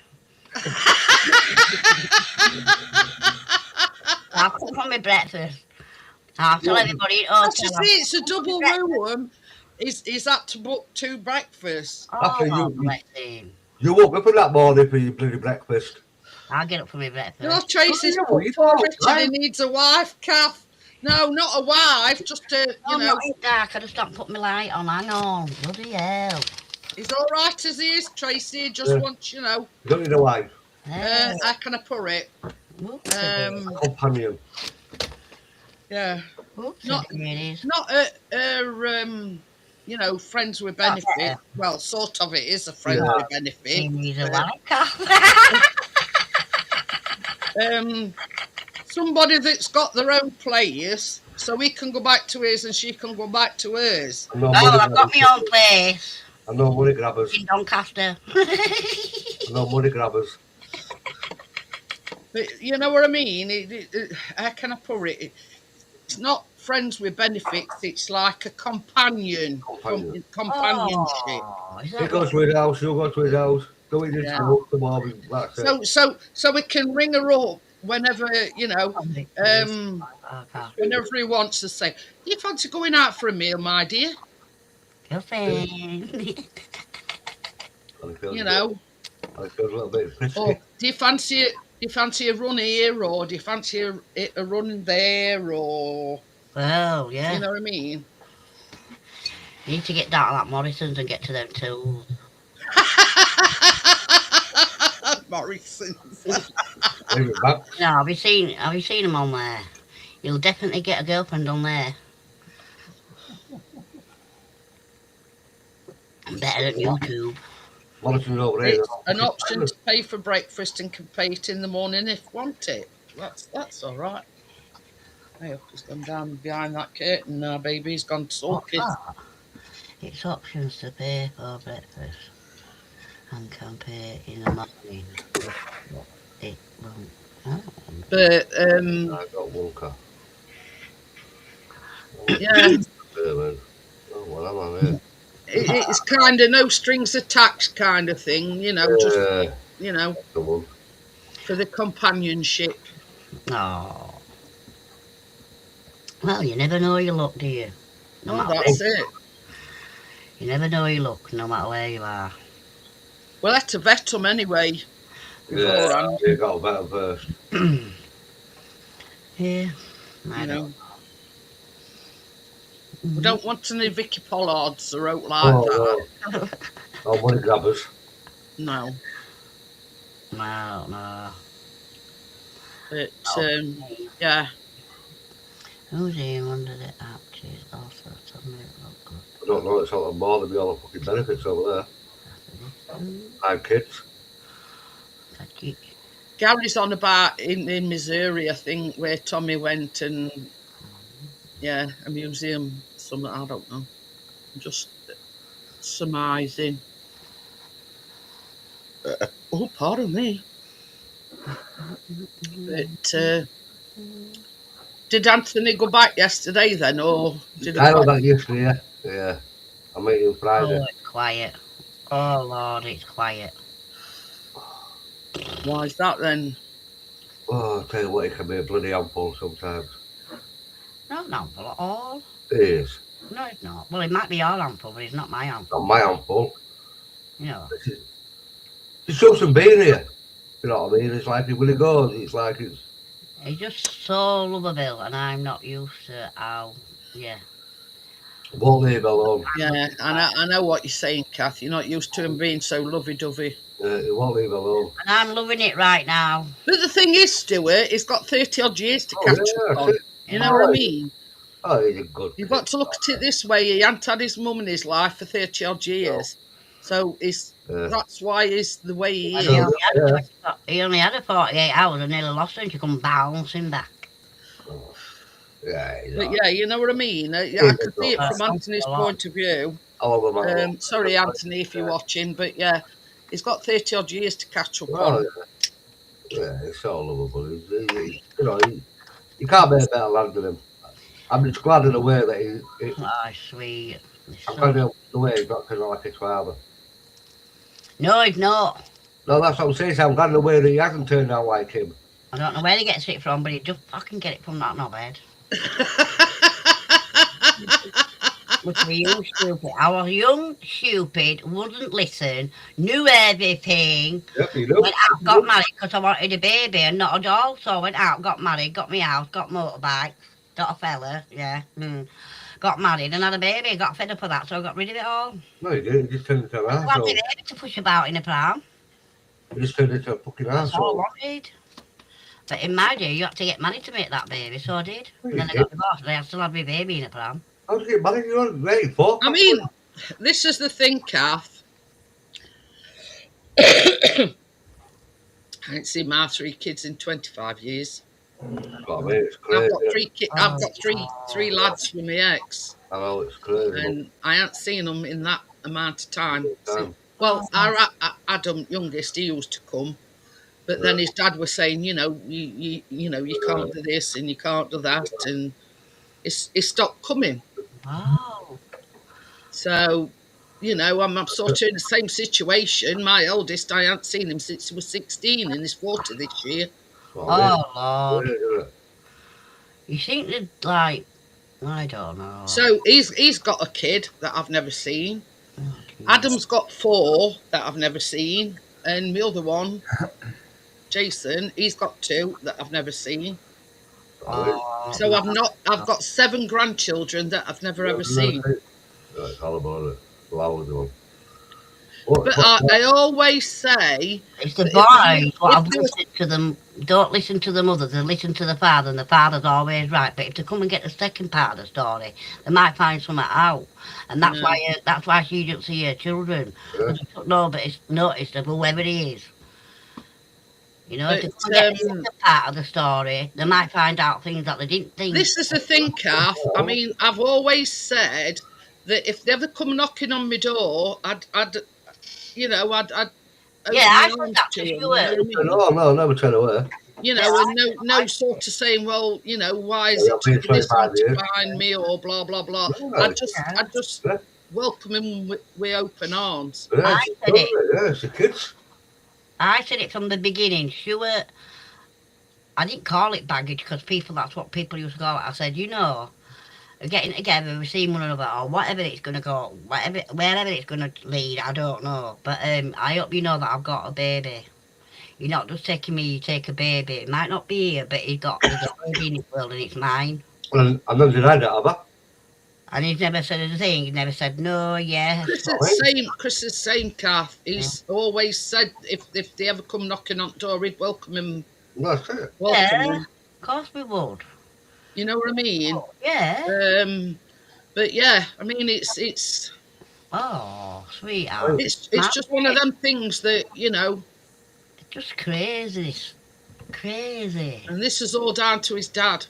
I'll come for my breakfast. I'll tell everybody. Oh, As you see, it's a double room. He's had to book 2 breakfasts. After you- bless him. You woke up in that morning for your bloody breakfast. I'll get up for my breakfast. No, Tracy's Oh, put you for thought, Richard. right? He needs a wife, Kath. No, not a wife, just a, I'm not in dark. I just don't put my light on. Hang on. Bloody hell. he's all right as he is, Tracy. He just Yeah. wants, You don't need a wife. how can I put it? Oops, Companion. Yeah, oops, not- it is. not friends with benefit. Well, sort of it is a friend Yeah. with He benefit. needs a wife. Somebody that's got their own place, so he can go back to his and she can go back to hers. I'm no Oh, money I've got grabbers. my own place I'm no money grabbers. in Doncaster. I'm no money grabbers. But you know what I mean? How can I put it? It's not friends with benefits. It's like a companionship. Oh, is He that goes to his house, you go to his house. Go in Yeah. the morning. That's it. So we can ring her up whenever okay. whenever he wants to say, "Do you fancy going out for a meal, my dear?" Girlfriend. And he feels You a know, bit- and he feels a little bit frisky. or do you fancy you fancy a run here, or do you fancy a run there, or Well, yeah. you know what I mean? You need to get down to that Morrison's and get to them tools. Morrison's. Leave it back. No, have you seen them on there? You'll definitely get a girlfriend on there. Better than YouTube. Morrison's over here. It's an option to pay for breakfast and can pay it in the morning if want it. That's all right. Hey, I've just gone down behind that curtain now, baby. He's gone sulking. It's options to pay for breakfast and can pay in the morning. It won't. Oh. But I got Wonka. yeah, Oh, well, I'm on here. it's kind of no strings attached kind of thing, you know. Just you know, The one. for the companionship. Oh. Well, you never know your luck, do you? No Oh, matter that's where, it. you never know your luck, no matter where you are. Well, let's vet them anyway. Yeah, Beforehand, you got a better first. Yeah, I you don't. know. We don't want any Vicky Pollards or out like Oh, that. no. Oh, money grabbers. No. No. But yeah. Who's here under the arches? Also, tell me it look good. I don't know, it's out of more than all the fucking benefits over there. After this, 5 kids. thank you. Gary's on about in Missouri, I think, where Tommy went, and yeah, a museum, something, I don't know. I'm just surmising. Oh, pardon me. But did Anthony go back yesterday then, or did I know that yesterday, yeah. I met you Friday. Oh, it's quiet. Oh, Lord, it's quiet. Why is that then? Oh, I'll tell you what, it can be a bloody handful sometimes. Not an handful at all. It is. No, it's not. Well, it might be your handful, but it's not my handful. Not my handful. You know. It's just some being here. You know what I mean? It's like when it goes, it's like it's. He's just so lovable, and I'm not used to how, yeah. Won't leave alone. Yeah, I know what you're saying, Kath. You're not used to him being so lovey-dovey. It won't leave alone. And I'm loving it right now. But the thing is, Stuart, he's got 30-odd years to catch up on. You know what I mean? Oh, he's a good. You've got to look at it this way. He hasn't had his mum in his life for 30-odd years. So that's why he's the way he And is. he only had a 48 hours and nearly lost her and she come bouncing back. Yeah, But yeah, you know what I mean? I could see it from Anthony's point of view. Sorry, Anthony, if you're watching, but yeah, he's got 30-odd years to catch up on. Yeah, it's all lovable. You know, you can't be a better lad than him. I'm just glad in a way that Oh, sweet. I'm glad in the way he's not kind of like his father. No, he's not. No, that's what I'm saying. So I'm glad in the way that he hasn't turned out like him. I don't know where he gets it from, but he just fucking get it from that knobhead. Look at me, young stupid. I was young, stupid, wouldn't listen, knew everything. Yep, you know. Went out, got married because I wanted a baby and not a doll. So I went out, got married, got me house, got motorbike, got a fella, yeah. Got married and had a baby. Got fed up of that, so I got rid of it all. No, you didn't. You just turned into an I wanted arsehole. a baby to push about in a pram. You just turned into a fucking That's all I arsehole. wanted. But in my day, you had to get married to make that baby, so I did. Well, And then I got divorced, and I still had my baby in a pram. How did you get married? You're not ready for. I mean, this is the thing, Kath. I ain't seen my 3 kids in 25 years. That's what I mean. It's crazy. I've got three lads from my ex, I know it's crazy. and I ain't seen them in that amount of time. Time. Well, our Adam, youngest, he used to come, but then his dad was saying, you know, you can't do this and you can't do that, and he stopped coming. Wow. So, you know, I'm sort of in the same situation. My oldest, I haven't seen him since he was 16, and he's 40 this year. That's what I mean. Oh, Lord. Yeah. You think that, like, I don't know. So he's got a kid that I've never seen. Oh, geez. Adam's got 4 that I've never seen, and the other one, Jason, he's got 2 that I've never seen. Oh, So no. I've got 7 grandchildren that I've never ever seen. Right, it's all about it. Loads of them. But I always say, It's the that boys. What I've if there was- listened to them. Don't listen to the mothers and listen to the father, and the father's always right. But if they come and get the second part of the story, they might find something out, and that's why she doesn't see her children. Yeah. Nobody's noticed of whoever he is. You know, if they But, come and get the second part of the story, they might find out things that they didn't think. this is the thing, Kath. I mean, I've always said that if they ever come knocking on my door, I'd Yeah, open I my said arms that to to them, Stuart. you know what I mean? No, never turn away. You know, and no sort of saying, well, you know, why is Yeah, it taking this 25 long to years. find me or blah blah blah. Yeah. I just Yeah. welcome him with open arms. Yeah, I it's said it. Yeah, it's the kids. I said it from the beginning. Stuart, I didn't call it baggage because that's what people used to call it. I said, you know, we're getting together, we're seeing one another, or whatever it's going to go, wherever it's going to lead, I don't know. But I hope you know that I've got a baby. You're not just taking me, you take a baby. It might not be here, but there's a baby in this world and it's mine. And I'm not denying that, have I? And he's never said a thing. He's never said, no, yeah. Chris is same, Kath. He's always said if they ever come knocking on the door, he'd welcome him. That's it. Yeah, of course we would. You know what I mean? Yeah. But yeah, I mean it's Oh, sweetheart. it's just one of them things that, you know. It's just crazy. Crazy. And this is all down to his dad.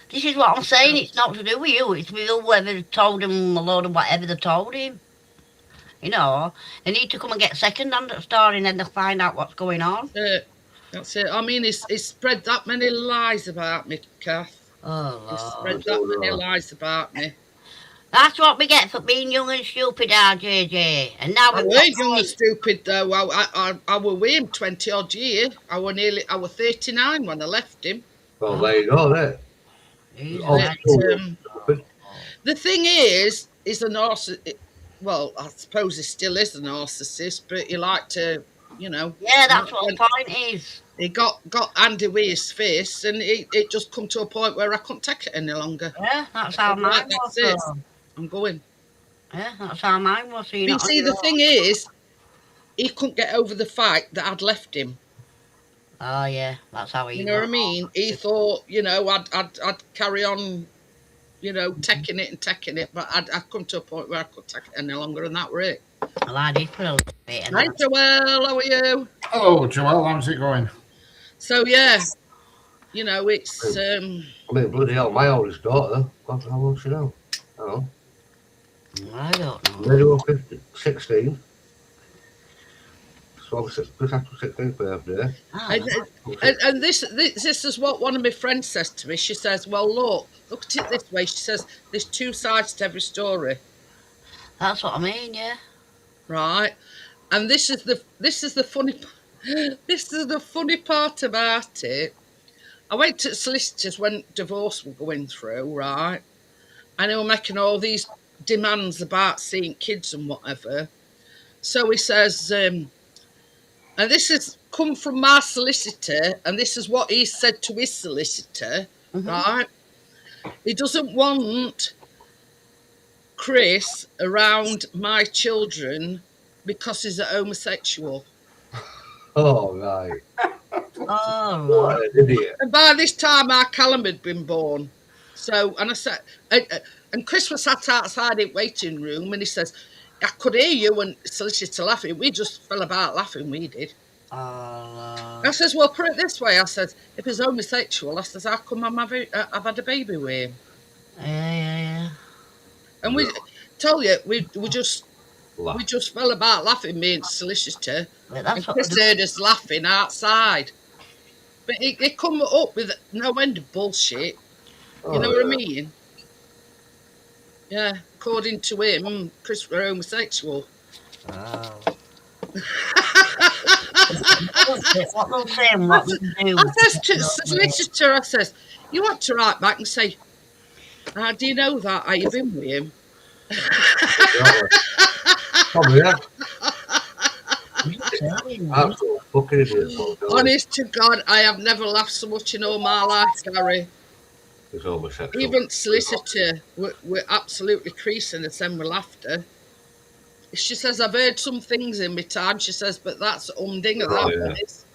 This is what I'm saying. It's not to do with you. It's with whoever told him a load of whatever they told him. You know, they need to come and get second hand at the story and then they'll find out what's going on. That's it. I mean, he's spread that many lies about me, Kath. Oh, He's Lord. spread that many lies about me. That's what we get for being young and stupid, RJJ. And now I we've weren't got young and stupid though. I were with him 20 odd year. I were 39 when I left him. Well, there you go, there. The thing is a narcissist. Well, I suppose he still is a narcissist, but he liked to, you know. Yeah, that's what the point is. He got Andy with his face, and it just come to a point where I couldn't take it any longer. Yeah, that's how mine was. That's it. I'm going. Yeah, that's how mine was. So You see, the thing is, he couldn't get over the fact that I'd left him. Oh yeah, that's how he. You know what I mean? He thought, you know, I'd carry on, you know, taking it, but I'd come to a point where I couldn't take it any longer, and that were it. Well, I did for a little bit. Hi, Joelle, how are you? Hello, Joel. How's it going? So yeah, you know, it's I mean, bloody hell, my oldest daughter, God, how old is she now? I don't know. Maybe we're 16. So I was just after 16th birthday. and this is what one of my friends says to me. She says, "Well, look at it this way." She says, "There's 2 sides to every story." That's what I mean, yeah. Right, and this is the funny. This is the funny part about it. I went to solicitors when divorce was going through, right? And they were making all these demands about seeing kids and whatever. So he says, and this has come from my solicitor, and this is what he said to his solicitor, right? He doesn't want Chris around my children because he's a homosexual. Oh, right. Oh, What Lord. an idiot. And by this time, our Callum had been born. So, and I said, and Chris was sat outside in waiting room, and he says, I could hear you and solicitor laughing. We just fell about laughing, we did. Oh, I says, well, put it this way. I says, if he's homosexual, I says, how come I've had a baby with him? yeah. And we told you, we just fell about laughing, me and solicitor. But And that's what Chris heard us laughing outside. But it come up with no end of bullshit. You know what I mean? Yeah, according to him, Chris were homosexual. Oh. What they'll say and what they'll do. I says to the solicitor, I says, you want to write back and say, how do you know that? Have you been with him? Probably, yeah. Absolutely. Absolutely. Fucking idiot. Honest to God, I have never laughed so much in all my life, Gary. He's homosexual. Even solicitor were absolutely creasing us then with laughter. She says, I've heard some things in my time, she says, but that's umdinger, that one is.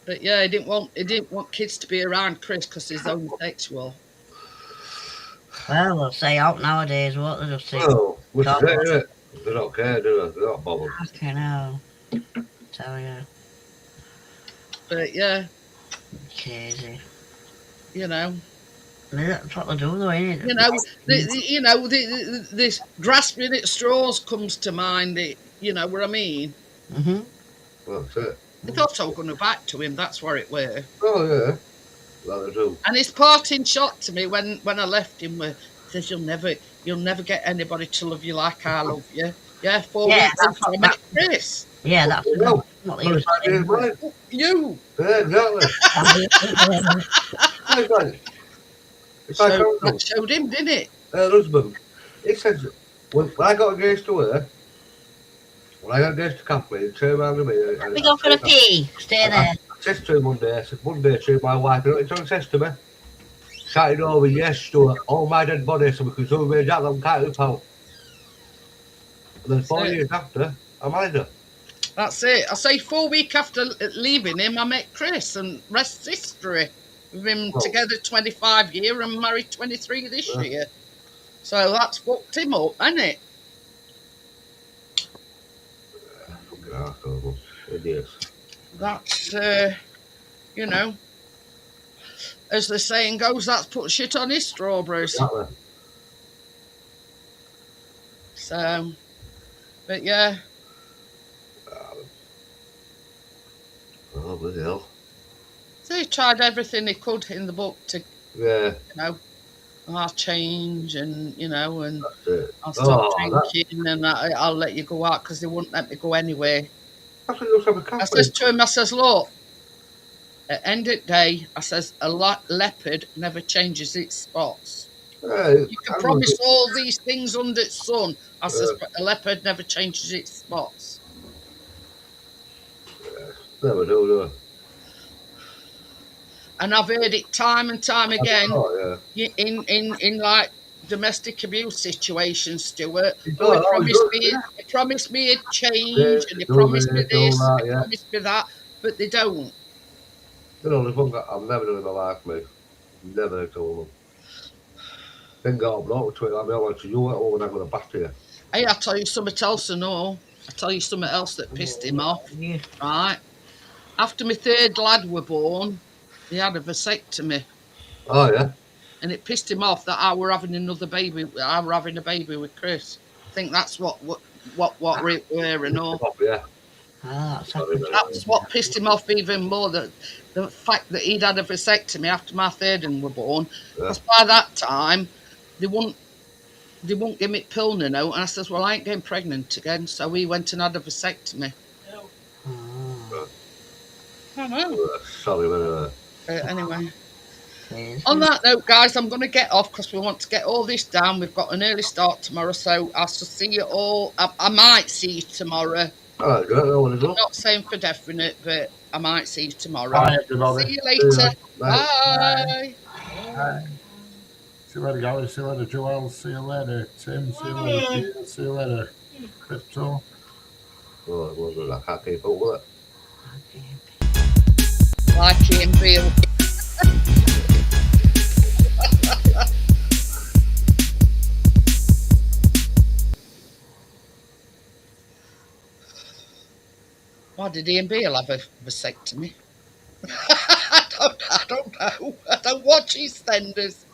But yeah, he didn't want kids to be around Chris because he's homosexual. Well, they'll stay out nowadays, won't they? Just think, Well, which is God, it, isn't it? They don't care, do they? They're not bothered. fucking hell. Tell you. But yeah, Crazy. you know. That's what they do, though, ain't it? You know, this grasping at straws comes to mind. You know what I mean? Mm-hmm. Well, that's it. They thought I was going to back to him. That's where it were. Oh, yeah. That they do. And his parting shot to me when I left him was, he says, you'll never get anybody to love you like I love you. Yeah, 4 Yeah, weeks after I met Chris. Yeah, that's Well, what he was saying. You. Yeah, exactly. If I So can't that showed him, didn't it? her husband, he said, when I got engaged to her, when I got engaged to Kathleen, he turned around to me and We go for a pee. Stay there. I said to him one day, I said, Monday to my wife, you know what he says to me? Shouted over, yes, Stuart, all my dead body, so we could do me that long can't help out. And then 4 years after, I married her. That's it. I say 4 weeks after leaving him, I met Chris, and rest history. We've been together 25 years and married 23 this year. So that's fucked him up, hasn't it? Fucking arsehole, idiots. That's, you know, as the saying goes, that's put shit on his strawberries. Exactly. So, but yeah. Oh, bloody hell. So he tried everything he could in the book to, Yeah. you know, I'll change and, you know, and That's it. I'll stop drinking and I'll let you go out because they wouldn't let me go anyway. That's what you have a coffee. I says to him, I says, look, at the end of the day, I says, a leopard never changes its spots. You can promise all these things under the sun. I says, but a leopard never changes its spots. Never do. And I've heard it time and time again in like domestic abuse situations, Stuart. He promised me a change, and he promised me this, and he promised me that, but they don't. You know, there's one guy I've never done in my life, mate. Never told them. Then got up, not to it. I mean, I went to you at home and I'm going to batter you. Hey, I'll tell you something else and all. I'll tell you something else that pissed him off. Yeah. Right. After my third lad were born, he had a vasectomy. Oh, yeah? And it pissed him off that I were having another baby. I were having a baby with Chris. I think that's what it were and all. Yeah. That's what pissed him off even more. The fact that he'd had a vasectomy after my third one were born. Because by that time, they wouldn't give me pill no. And I says, well, I ain't getting pregnant again. So we went and had a vasectomy. I know. Sorry, anyway. On that note, guys, I'm going to get off because we want to get all this down. We've got an early start tomorrow, so I shall see you all. I might see you tomorrow. All right, I'm not saying for definite, but I might see you tomorrow. Bye, everybody. See you later. Bye. Bye. See you later, Gary. See you later, Joel. See you later, Tim. See you later, Peter. See you later, Crypto. Oh, I can't keep up with it. Like Ian Beale. Why did Ian Beale have a vasectomy? I don't know. I don't watch EastEnders.